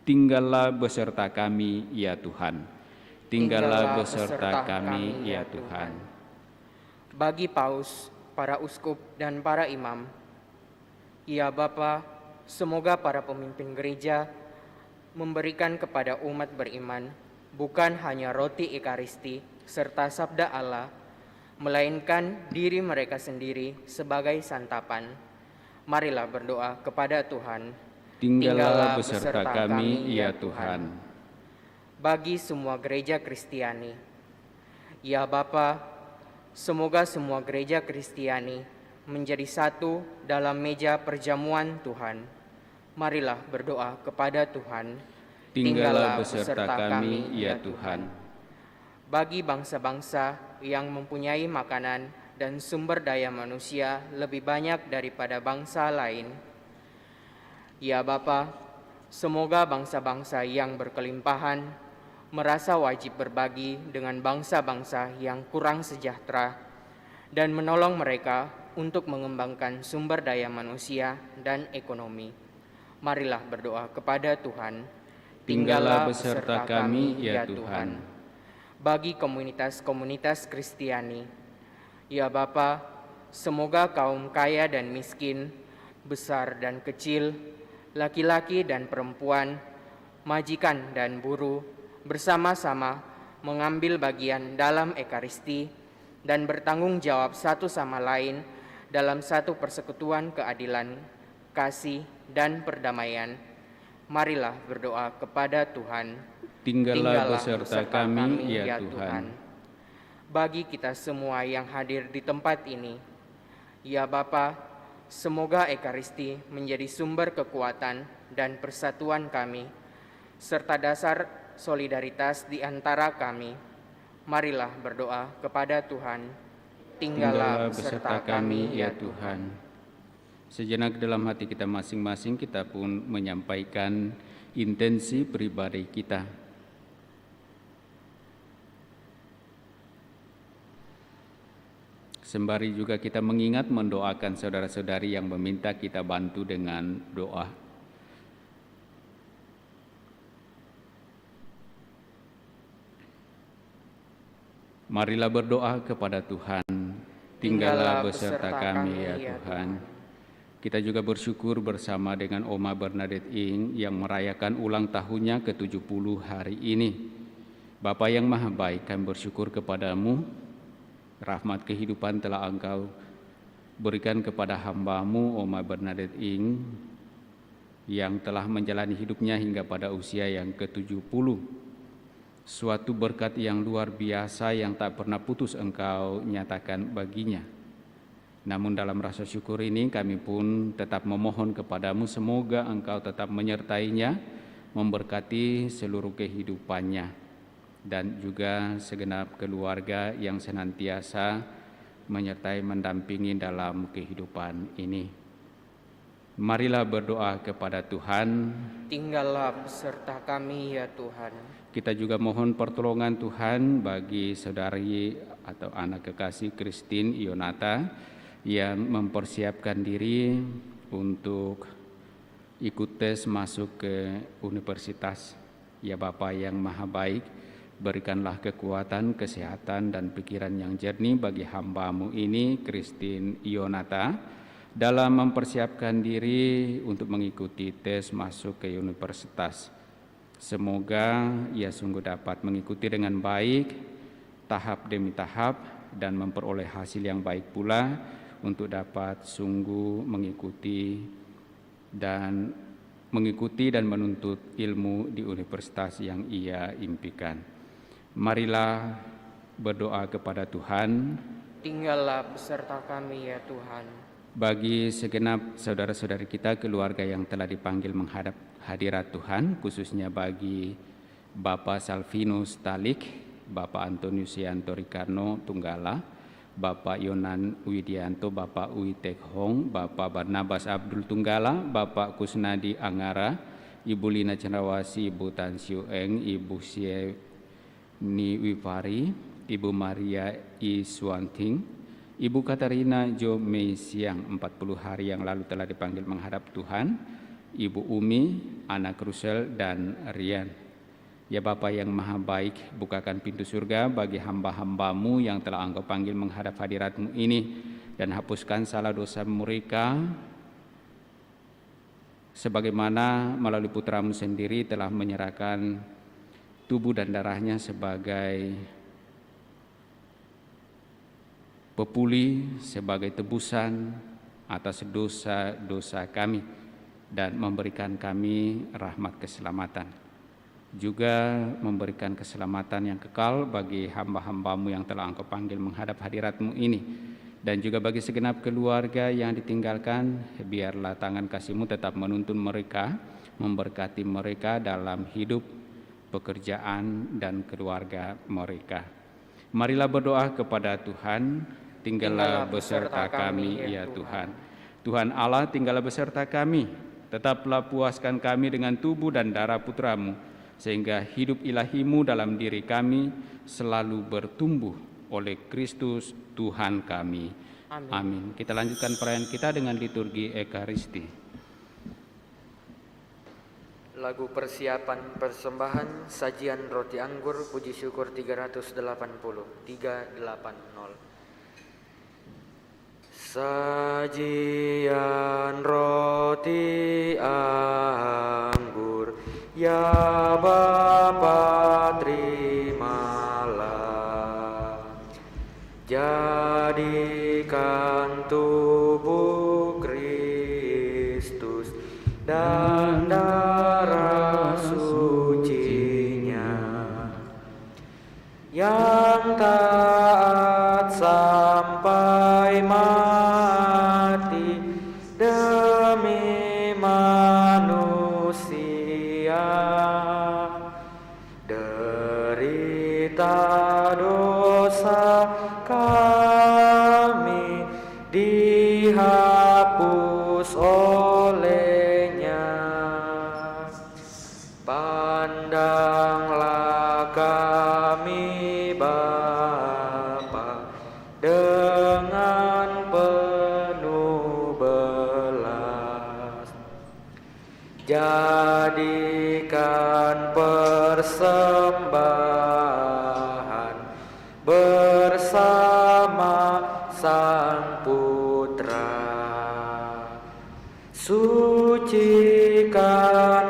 tinggallah beserta kami ya Tuhan. Tinggallah beserta kami ya Tuhan. Bagi Paus, para uskup dan para imam, Ya Bapa, semoga para pemimpin gereja memberikan kepada umat beriman bukan hanya roti ekaristi serta sabda Allah, melainkan diri mereka sendiri sebagai santapan. Marilah berdoa kepada Tuhan. Tinggallah beserta kami, ya Tuhan. Bagi semua gereja Kristiani, ya Bapa, semoga semua gereja Kristiani menjadi satu dalam meja perjamuan Tuhan. Marilah berdoa kepada Tuhan. Tinggallah beserta kami, ya Tuhan. Bagi bangsa-bangsa yang mempunyai makanan dan sumber daya manusia lebih banyak daripada bangsa lain, ya Bapa, semoga bangsa-bangsa yang berkelimpahan merasa wajib berbagi dengan bangsa-bangsa yang kurang sejahtera dan menolong mereka untuk mengembangkan sumber daya manusia dan ekonomi. Marilah berdoa kepada Tuhan. Tinggallah beserta kami, ya Tuhan. Bagi komunitas-komunitas Kristiani, ya Bapa, semoga kaum kaya dan miskin, besar dan kecil, laki-laki dan perempuan, majikan dan buruh, bersama-sama mengambil bagian dalam Ekaristi dan bertanggung jawab satu sama lain dalam satu persekutuan keadilan, kasih, dan perdamaian. Marilah berdoa kepada Tuhan. Tinggallah beserta kami, ya Tuhan. Bagi kita semua yang hadir di tempat ini, ya Bapa, semoga Ekaristi menjadi sumber kekuatan dan persatuan kami, serta dasar solidaritas di antara kami. Marilah berdoa kepada Tuhan. Tinggallah beserta kami, ya Tuhan. Sejenak dalam hati kita masing-masing, kita pun menyampaikan intensi pribadi kita. Sembari juga kita mengingat mendoakan saudara-saudari yang meminta kita bantu dengan doa. Marilah berdoa kepada Tuhan. Tinggallah beserta kami, ya Tuhan. Kita juga bersyukur bersama dengan Oma Bernadette Ing yang merayakan ulang tahunnya ke-70 hari ini. Bapa yang Maha Baik, kami bersyukur kepadamu. Rahmat kehidupan telah Engkau berikan kepada hamba-Mu, Oma Bernadette Ing, yang telah menjalani hidupnya hingga pada usia yang ke-70. Suatu berkat yang luar biasa yang tak pernah putus Engkau nyatakan baginya. Namun dalam rasa syukur ini kami pun tetap memohon kepadamu, semoga Engkau tetap menyertainya, memberkati seluruh kehidupannya, dan juga segenap keluarga yang senantiasa menyertai mendampingi dalam kehidupan ini. Marilah berdoa kepada Tuhan. Tinggallah beserta kami, ya Tuhan. Kita juga mohon pertolongan Tuhan bagi saudari atau anak kekasih Christine Ionata yang mempersiapkan diri untuk ikut tes masuk ke universitas. Ya Bapa yang Maha Baik, berikanlah kekuatan, kesehatan, dan pikiran yang jernih bagi hamba-Mu ini, Christine Ionata, dalam mempersiapkan diri untuk mengikuti tes masuk ke universitas. Semoga ia sungguh dapat mengikuti dengan baik, tahap demi tahap, dan memperoleh hasil yang baik pula untuk dapat sungguh mengikuti dan menuntut ilmu di universitas yang ia impikan. Marilah berdoa kepada Tuhan. Tinggallah beserta kami, ya Tuhan. Bagi segenap saudara-saudari kita, keluarga yang telah dipanggil menghadap hadirat Tuhan, khususnya bagi Bapak Salvinus Talik, Bapak Antonius Yanto Ricarno Tunggala, Bapak Yonan Widianto, Bapak Uwi Tek Hong, Bapak Barnabas Abdul Tunggala, Bapak Kusnadi Angara, Ibu Lina Cendrawasih, Ibu Tan Siu Eng, Ibu Sieni Wifari, Ibu Maria Iswanting, Ibu Katarina Jo Mei Siang 40 hari yang lalu telah dipanggil menghadap Tuhan, Ibu Umi, anak Rusel, dan Rian. Ya Bapa yang Maha Baik, bukakan pintu surga bagi hamba-hamba-Mu yang telah Engkau panggil menghadap hadirat-Mu ini, dan hapuskan salah dosa mereka sebagaimana melalui putra-Mu sendiri telah menyerahkan tubuh dan darahnya sebagai pepuli, sebagai tebusan atas dosa-dosa kami dan memberikan kami rahmat keselamatan. Juga memberikan keselamatan yang kekal bagi hamba-hamba-Mu yang telah Engkau panggil menghadap hadirat-Mu ini. Dan juga bagi segenap keluarga yang ditinggalkan, biarlah tangan kasih-Mu tetap menuntun mereka, memberkati mereka dalam hidup, pekerjaan, dan keluarga mereka. Marilah berdoa kepada Tuhan. Tinggallah beserta kami, ya Tuhan. Tuhan Allah, tinggallah beserta kami. Tetaplah puaskan kami dengan tubuh dan darah putra-Mu, sehingga hidup ilahi-Mu dalam diri kami selalu bertumbuh oleh Kristus Tuhan kami. Amin. Kita lanjutkan perayaan kita dengan liturgi Ekaristi. Lagu persiapan persembahan sajian roti anggur puji syukur 380. Sajian roti anggur, ya Bapa terimalah, jadikan tubuh Kristus dan darah sucinya yang taat sampai mati demi manusia, derita dosa kami dihapus olehnya. Pandanglah kami Bapa dengan penuh belas, jadikan persembahan bersama Sang Putra, sucikan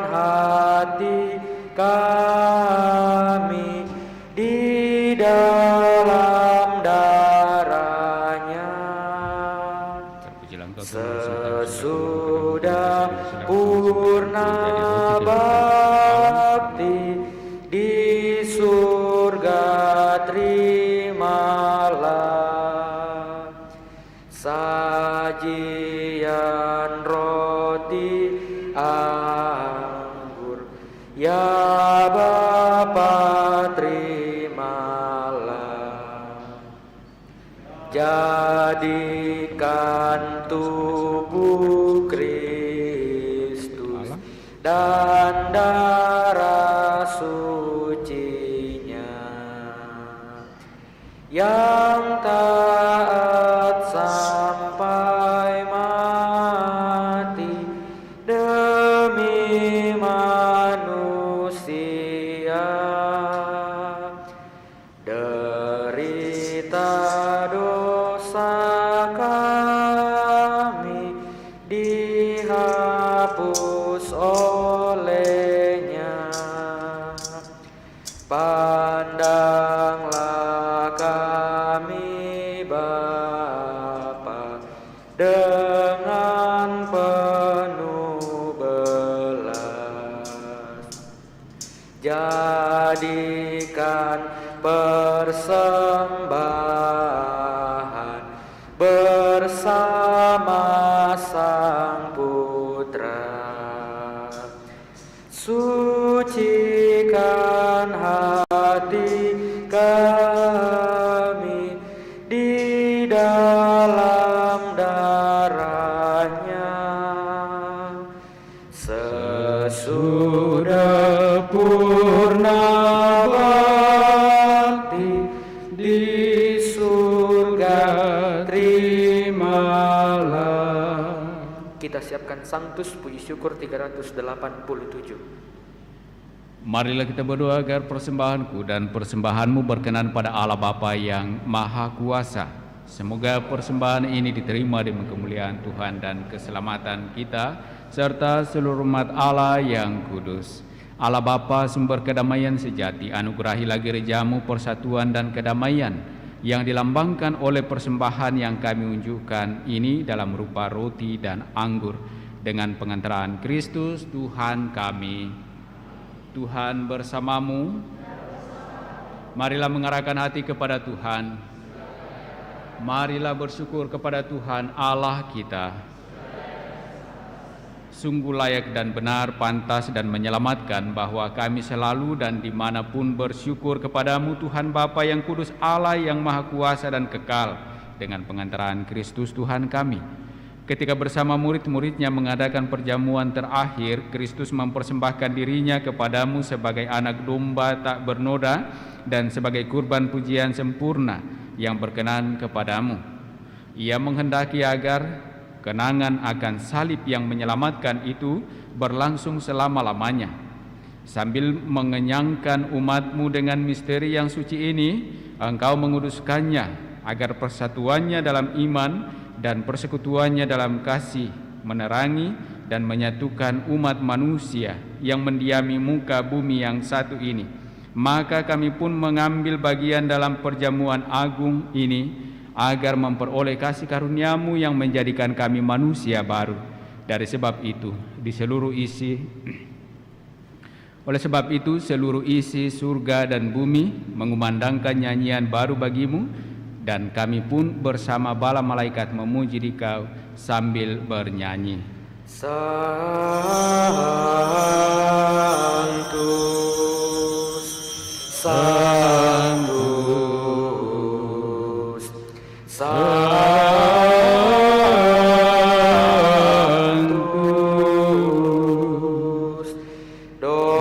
hati kami di dalam darahnya. Sesudah purna bakti di surga terimalah sajian roti anggur, ya Bapa terimalah, jadikan tubuh Kristus dan darah sucinya yang taat sampai mati demi manusia, derita dosa kami dihapus olehnya. Pandanglah kami Bapa dengan penuh belas, jadikan persembahan bersama Sang Putra, sucikan hati kami di dalam darahnya. Sesudah purna bakti di surga terimalah. Kita siapkan Sanctus puji syukur 387. Marilah kita berdoa agar persembahanku dan persembahanmu berkenan pada Allah Bapa yang Maha Kuasa. Semoga persembahan ini diterima demi kemuliaan Tuhan dan keselamatan kita, serta seluruh umat Allah yang kudus. Allah Bapa, sumber kedamaian sejati, anugerahilah gerejamu persatuan dan kedamaian yang dilambangkan oleh persembahan yang kami unjukkan ini dalam rupa roti dan anggur, dengan pengantaraan Kristus Tuhan kami. Tuhan bersamamu. Marilah mengarahkan hati kepada Tuhan. Marilah bersyukur kepada Tuhan Allah kita. Sungguh layak dan benar, pantas dan menyelamatkan bahwa kami selalu dan dimanapun bersyukur kepadamu Tuhan Bapa yang kudus, Allah yang maha kuasa dan kekal, dengan pengantaraan Kristus Tuhan kami. Ketika bersama murid-muridnya mengadakan perjamuan terakhir, Kristus mempersembahkan dirinya kepadamu sebagai anak domba tak bernoda dan sebagai kurban pujian sempurna yang berkenan kepadamu. Ia menghendaki agar kenangan akan salib yang menyelamatkan itu berlangsung selama-lamanya. Sambil mengenyangkan umatmu dengan misteri yang suci ini, engkau menguduskannya agar persatuannya dalam iman dan persekutuannya dalam kasih menerangi dan menyatukan umat manusia yang mendiami muka bumi yang satu ini. Maka kami pun mengambil bagian dalam perjamuan agung ini agar memperoleh kasih karuniamu yang menjadikan kami manusia baru. Oleh sebab itu seluruh isi surga dan bumi mengumandangkan nyanyian baru bagimu, dan kami pun bersama bala malaikat memuji Dikau sambil bernyanyi. Sanctus, Sanctus, Sanctus, Dominus,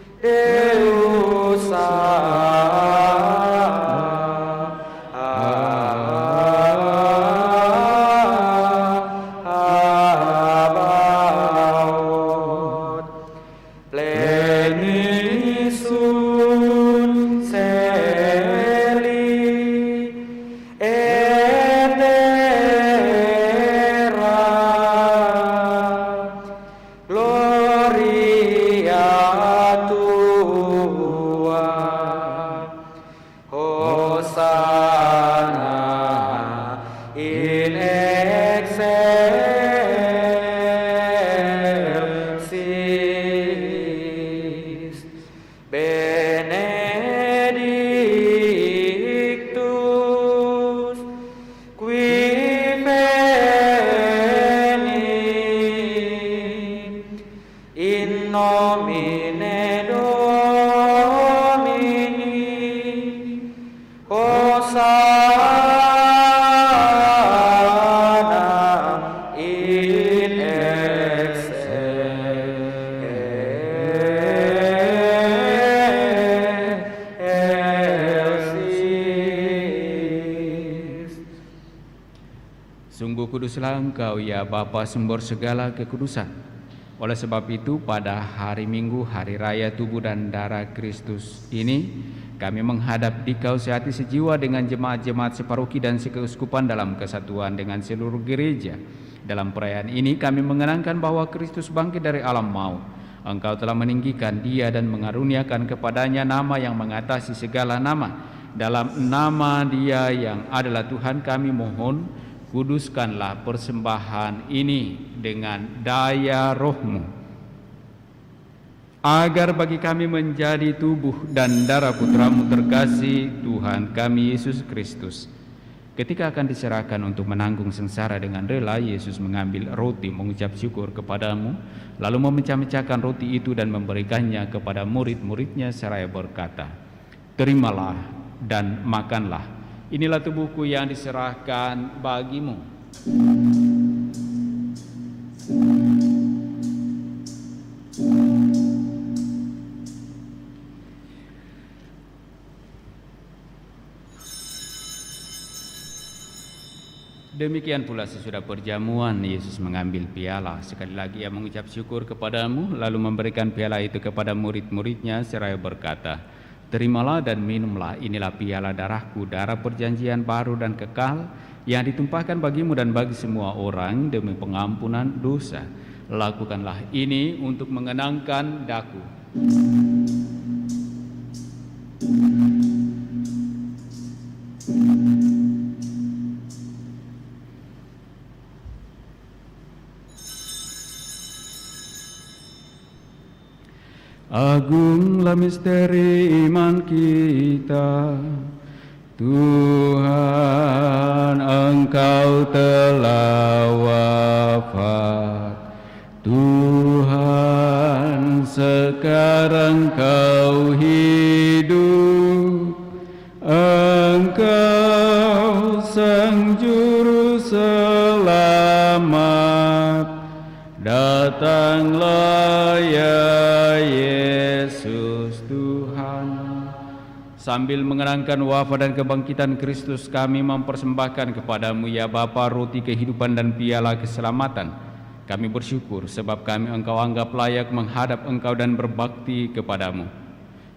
Deus Sabaoth, Pleni sunt celi et terra, gloria tua, Hosanna in excelsis, Benedictus qui venit in nomine Domini, Hosanna in excelsis. Sungguh kuduslah Engkau ya Bapa, sumber segala kekudusan. Oleh sebab itu pada hari Minggu, hari raya tubuh dan darah Kristus ini, kami menghadap Dikau sehati sejiwa dengan jemaat-jemaat separoki dan sekeuskupan dalam kesatuan dengan seluruh gereja. Dalam perayaan ini kami mengenangkan bahwa Kristus bangkit dari alam maut. Engkau telah meninggikan Dia dan mengaruniakan kepadanya nama yang mengatasi segala nama. Dalam nama Dia yang adalah Tuhan, kami mohon, kuduskanlah persembahan ini dengan daya Roh-Mu, agar bagi kami menjadi tubuh dan darah Putra-Mu terkasih, Tuhan kami Yesus Kristus. Ketika akan diserahkan untuk menanggung sengsara dengan rela, Yesus mengambil roti, mengucap syukur kepadamu, lalu memecah-mecahkan roti itu dan memberikannya kepada murid-muridnya seraya berkata, "Terimalah dan makanlah. Inilah tubuhku yang diserahkan bagimu." Demikian pula sesudah perjamuan, Yesus mengambil piala. Sekali lagi Ia mengucap syukur kepadamu, lalu memberikan piala itu kepada murid-muridnya seraya berkata, "Terimalah dan minumlah, inilah piala darahku, darah perjanjian baru dan kekal yang ditumpahkan bagimu dan bagi semua orang demi pengampunan dosa. Lakukanlah ini untuk mengenangkan daku. Agunglah misteri iman kita, Tuhan, Engkau telah wafat. Tuhan, sekarang Kau hidup. Engkau Sang Juru Selamat. Datanglah ya Yesus Tuhan. Sambil mengenangkan wafat dan kebangkitan Kristus, kami mempersembahkan kepadamu ya Bapa roti kehidupan dan piala keselamatan. Kami bersyukur sebab kami Engkau anggap layak menghadap Engkau dan berbakti kepadamu.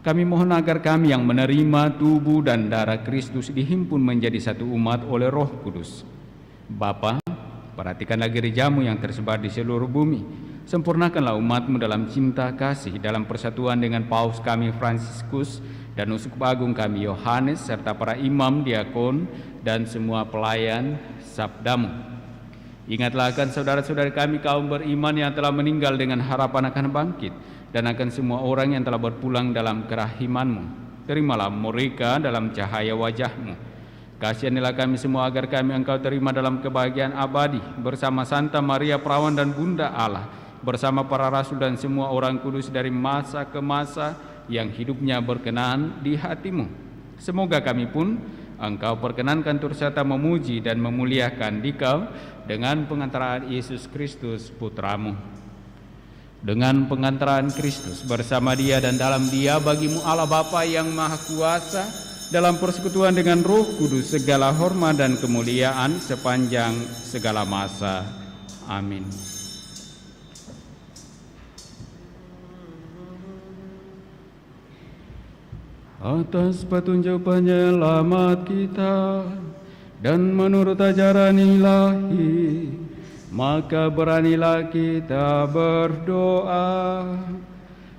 Kami mohon agar kami yang menerima tubuh dan darah Kristus dihimpun menjadi satu umat oleh Roh Kudus. Bapa, perhatikanlah gerejamu yang tersebar di seluruh bumi. Sempurnakanlah umatmu dalam cinta kasih, dalam persatuan dengan Paus kami Fransiskus dan Uskup Agung kami Yohanes, serta para imam, diakon, dan semua pelayan sabdamu. Ingatlah akan saudara-saudara kami kaum beriman yang telah meninggal dengan harapan akan bangkit, dan akan semua orang yang telah berpulang dalam kerahiman-Mu. Terimalah mereka dalam cahaya wajah-Mu. Kasihanilah kami semua agar kami Engkau terima dalam kebahagiaan abadi bersama Santa Maria Perawan dan Bunda Allah, bersama para rasul dan semua orang kudus dari masa ke masa yang hidupnya berkenan di hati-Mu. Semoga kami pun Engkau perkenankan turut serta memuji dan memuliakan Dikau dengan pengantaraan Yesus Kristus Putra-Mu. Dengan pengantaraan Kristus bersama Dia dan dalam Dia bagimu Allah Bapa yang Maha Kuasa, dalam persekutuan dengan Roh Kudus segala hormat dan kemuliaan sepanjang segala masa. Amin. Atas petunjuk penyelamat kita dan menurut ajaran ilahi, maka beranilah kita berdoa.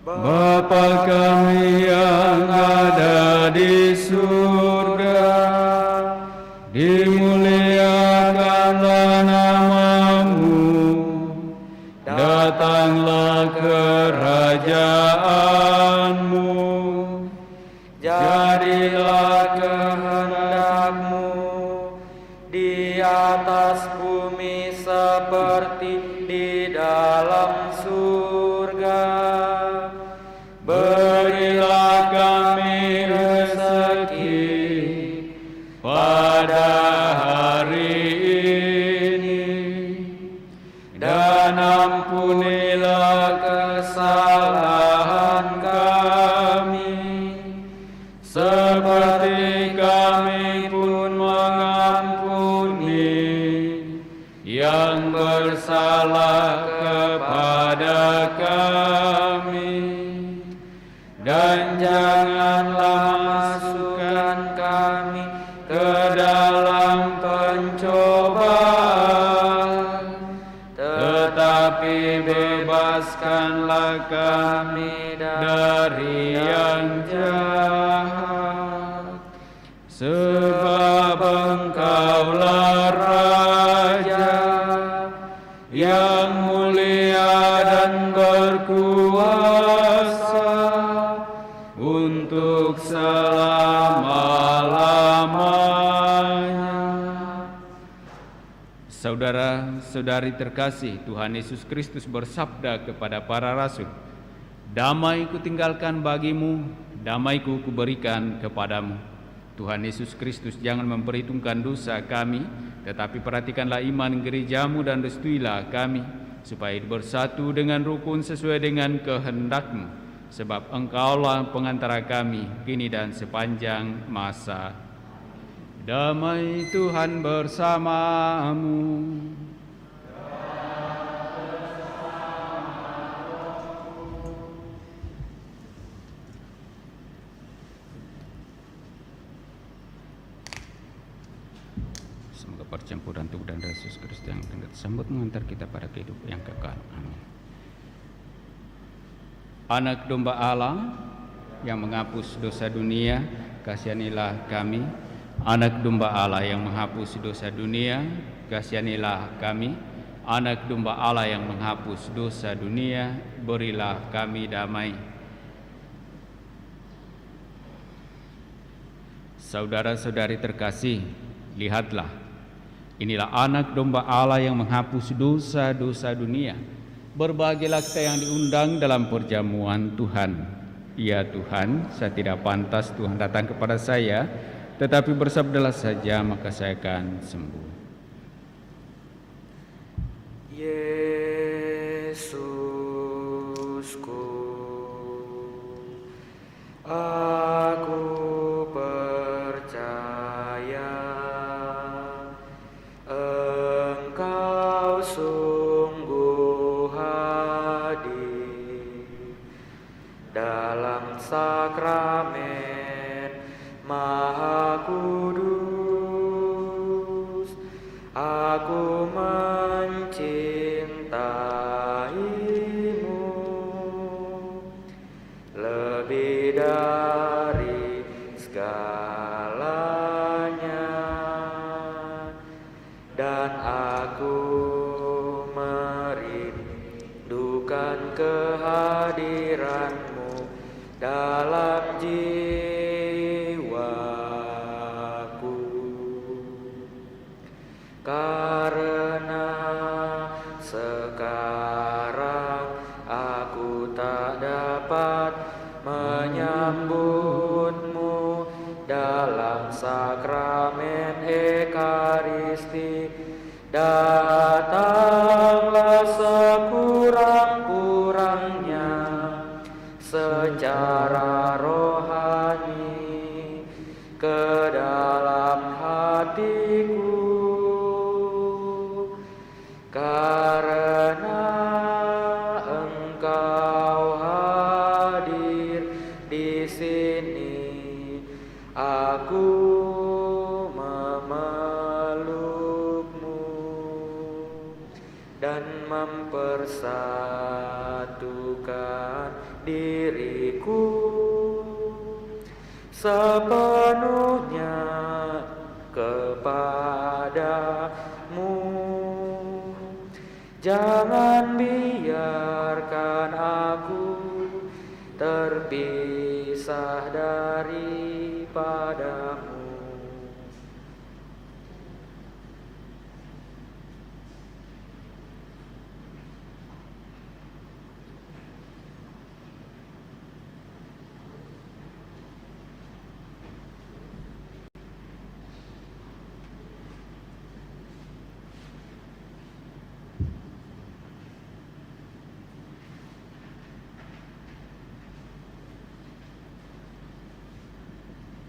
Bapa kami yang ada di surga, dimuliakanlah nama-Mu, datanglah kerajaan-Mu, jadilah kehendak-Mu di atas bumi seperti di dalam surga. Berilah kami rezeki pada hari ini, dan ampunilah kesalahan kami, seperti kami pun mengampuni yang bersalah kepada kami. Dan janganlah masukkan kami ke dalam pencobaan, tetapi bebaskanlah kami dari yang jahat. Sebab Engkaulah Raja yang mulia dan berkuasa untuk selama-lamanya. Saudara-saudari terkasih, Tuhan Yesus Kristus bersabda kepada para rasul, "Damai kutinggalkan bagimu, damai-Ku kuberikan kepadamu." Tuhan Yesus Kristus jangan memperhitungkan dosa kami, tetapi perhatikanlah iman gerejamu dan restuilah kami, supaya bersatu dengan rukun sesuai dengan kehendak-Mu. Sebab Engkaulah pengantara kami kini dan sepanjang masa. Damai Tuhan bersamamu. Semoga percampuran tubuh dan darah Yesus Kristus yang tersambut mengantar kita pada kehidupan yang kekal. Amin. Anak domba Allah yang menghapus dosa dunia, kasihanilah kami. Anak domba Allah yang menghapus dosa dunia, kasihanilah kami. Anak domba Allah yang menghapus dosa dunia, berilah kami damai. Saudara-saudari terkasih, lihatlah, inilah anak domba Allah yang menghapus dosa-dosa dunia. Berbahagialah kita yang diundang dalam perjamuan Tuhan. Ya Tuhan, saya tidak pantas Tuhan datang kepada saya, tetapi bersabdalah saja maka saya akan sembuh. Yesusku, aku percaya Engkau sungguh hadir dalam sakramen Maha Kudus. Aku mencintaimu lebih dari segalanya, dan aku merindukan kehadiranmu dalam jiwaku. Karena sekarang aku tak dapat menyambutmu dalam sakramen Ekaristi, datanglah sekurang-kurangnya secara rohani ke dalam hatiku. Karena Engkau hadir di sini, aku memelukmu dan mempersatukan diriku sepenuhnya kepadamu. Jangan biarkan aku terpisah daripadamu.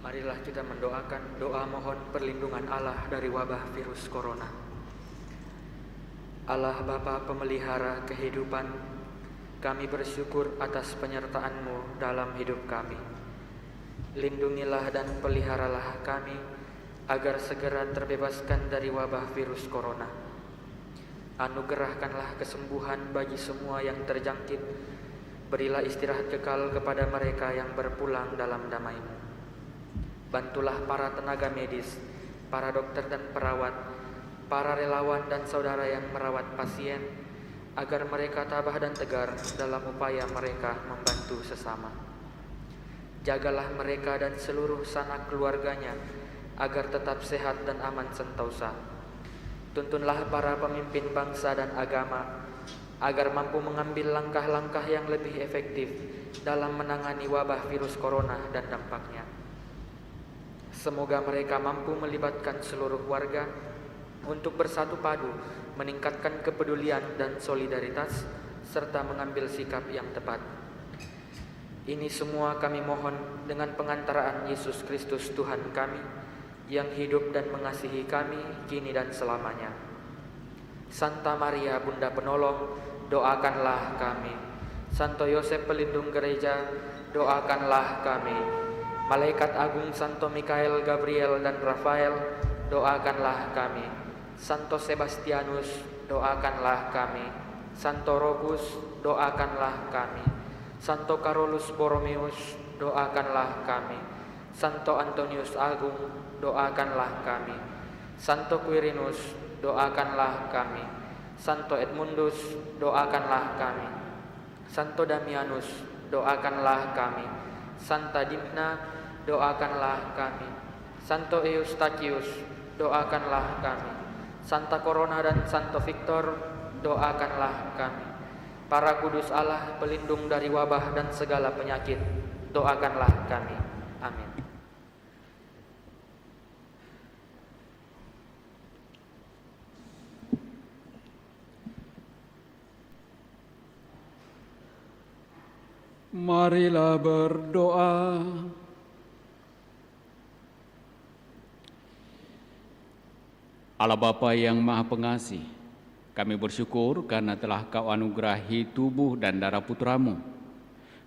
Marilah kita mendoakan doa mohon perlindungan Allah dari wabah virus corona. Allah Bapa pemelihara kehidupan, kami bersyukur atas penyertaan-Mu dalam hidup kami. Lindungilah dan peliharalah kami agar segera terbebaskan dari wabah virus corona. Anugerahkanlah kesembuhan bagi semua yang terjangkit. Berilah istirahat kekal kepada mereka yang berpulang dalam damai-Mu. Bantulah para tenaga medis, para dokter dan perawat, para relawan dan saudara yang merawat pasien, agar mereka tabah dan tegar dalam upaya mereka membantu sesama. Jagalah mereka dan seluruh sanak keluarganya, agar tetap sehat dan aman sentosa. Tuntunlah para pemimpin bangsa dan agama, agar mampu mengambil langkah-langkah yang lebih efektif dalam menangani wabah virus corona dan dampaknya. Semoga mereka mampu melibatkan seluruh warga untuk bersatu padu, meningkatkan kepedulian dan solidaritas, serta mengambil sikap yang tepat. Ini semua kami mohon dengan pengantaraan Yesus Kristus Tuhan kami, yang hidup dan mengasihi kami kini dan selamanya. Santa Maria Bunda Penolong, doakanlah kami. Santo Yosef Pelindung Gereja, doakanlah kami. Malaikat Agung Santo Mikael, Gabriel, dan Rafael, doakanlah kami. Santo Sebastianus, doakanlah kami. Santo Rogus, doakanlah kami. Santo Carolus Borromeus, doakanlah kami. Santo Antonius Agung, doakanlah kami. Santo Quirinus, doakanlah kami. Santo Edmundus, doakanlah kami. Santo Damianus, doakanlah kami. Santa Dimna, doakanlah kami. Santo Eustachius, doakanlah kami. Santa Corona dan Santo Victor, doakanlah kami. Para kudus Allah, pelindung dari wabah dan segala penyakit, doakanlah kami. Amin. Marilah berdoa. Allah Bapa yang Maha Pengasih, kami bersyukur karena telah Kau anugerahi tubuh dan darah Putramu.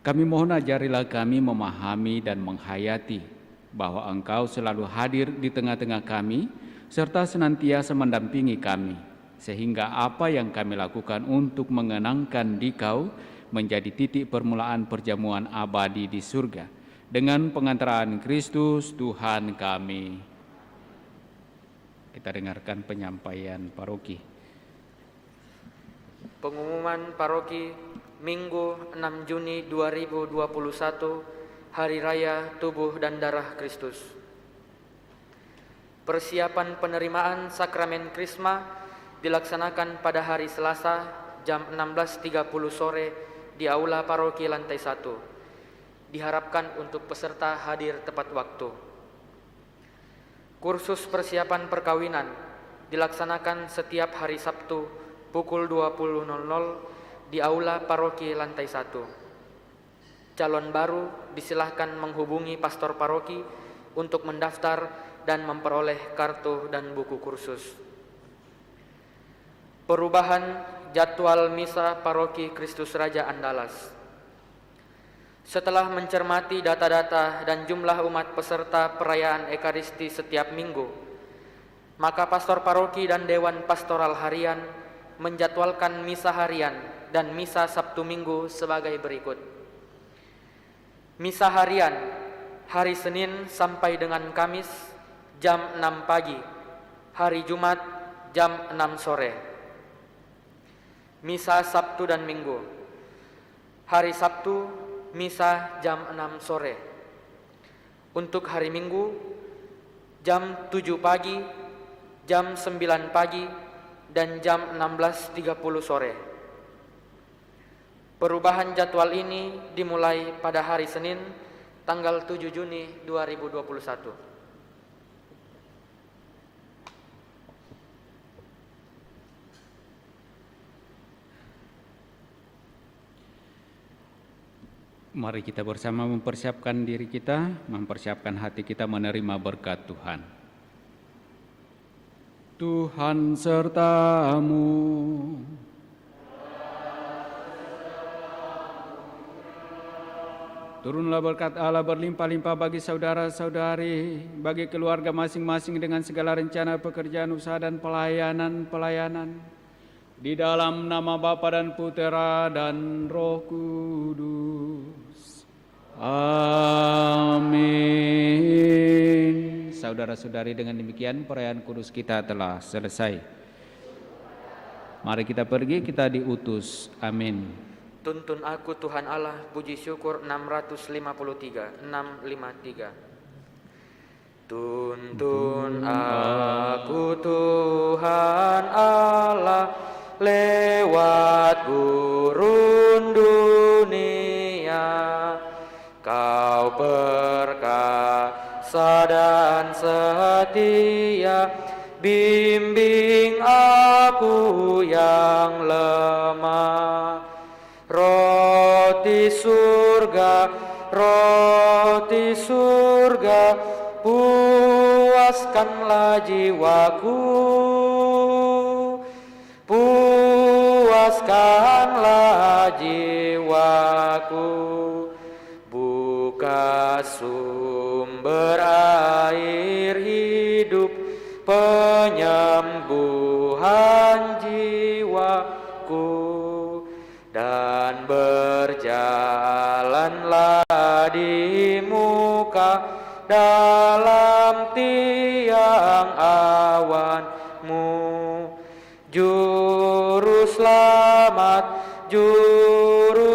Kami mohon ajarilah kami memahami dan menghayati bahwa Engkau selalu hadir di tengah-tengah kami, serta senantiasa mendampingi kami, sehingga apa yang kami lakukan untuk mengenangkan Dikau menjadi titik permulaan perjamuan abadi di surga. Dengan pengantaraan Kristus Tuhan kami. Kita dengarkan penyampaian paroki. Pengumuman paroki Minggu 6 Juni 2021, Hari Raya Tubuh dan Darah Kristus. Persiapan penerimaan sakramen Krisma dilaksanakan pada hari Selasa jam 16.30 sore di Aula Paroki lantai 1. Diharapkan untuk peserta hadir tepat waktu. Kursus persiapan perkawinan dilaksanakan setiap hari Sabtu pukul 20.00 di Aula Paroki lantai 1. Calon baru disilahkan menghubungi pastor paroki untuk mendaftar dan memperoleh kartu dan buku kursus. Perubahan jadwal misa paroki Kristus Raja Andalas. Setelah mencermati data-data dan jumlah umat peserta perayaan Ekaristi setiap minggu, maka pastor paroki dan Dewan Pastoral Harian menjadwalkan misa harian dan misa Sabtu Minggu sebagai berikut. Misa harian hari Senin sampai dengan Kamis jam 6 pagi, hari Jumat jam 6 sore. Misa Sabtu dan Minggu. Hari Sabtu misa jam 6 sore. Untuk hari Minggu jam 7 pagi, jam 9 pagi, dan jam 16.30 sore. Perubahan jadwal ini dimulai pada hari Senin tanggal 7 Juni 2021. Mari kita bersama mempersiapkan diri kita, mempersiapkan hati kita menerima berkat Tuhan. Tuhan sertamu. Turunlah berkat Allah berlimpah-limpah bagi saudara-saudari, bagi keluarga masing-masing dengan segala rencana pekerjaan, usaha, dan pelayanan. Di dalam nama Bapa dan Putera dan Roh Kudus. Amin. Saudara-saudari, dengan demikian perayaan kudus kita telah selesai. Mari kita pergi, kita diutus. Amin. Tuntun aku Tuhan Allah, puji syukur 653. Tuntun aku Tuhan Allah, lewat gurun dunia. Kau perkasa dan setia, bimbing aku yang lemah. Roti surga, puaskanlah jiwaku. Puaskanlah jiwaku, buka sumber air hidup penyembuh Tuhan jiwaku, dan berjalanlah di muka dalam tiang awanmu. Juru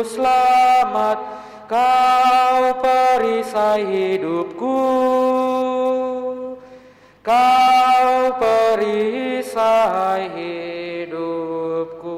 selamat, kau perisai hidupku, kau perisai hidupku.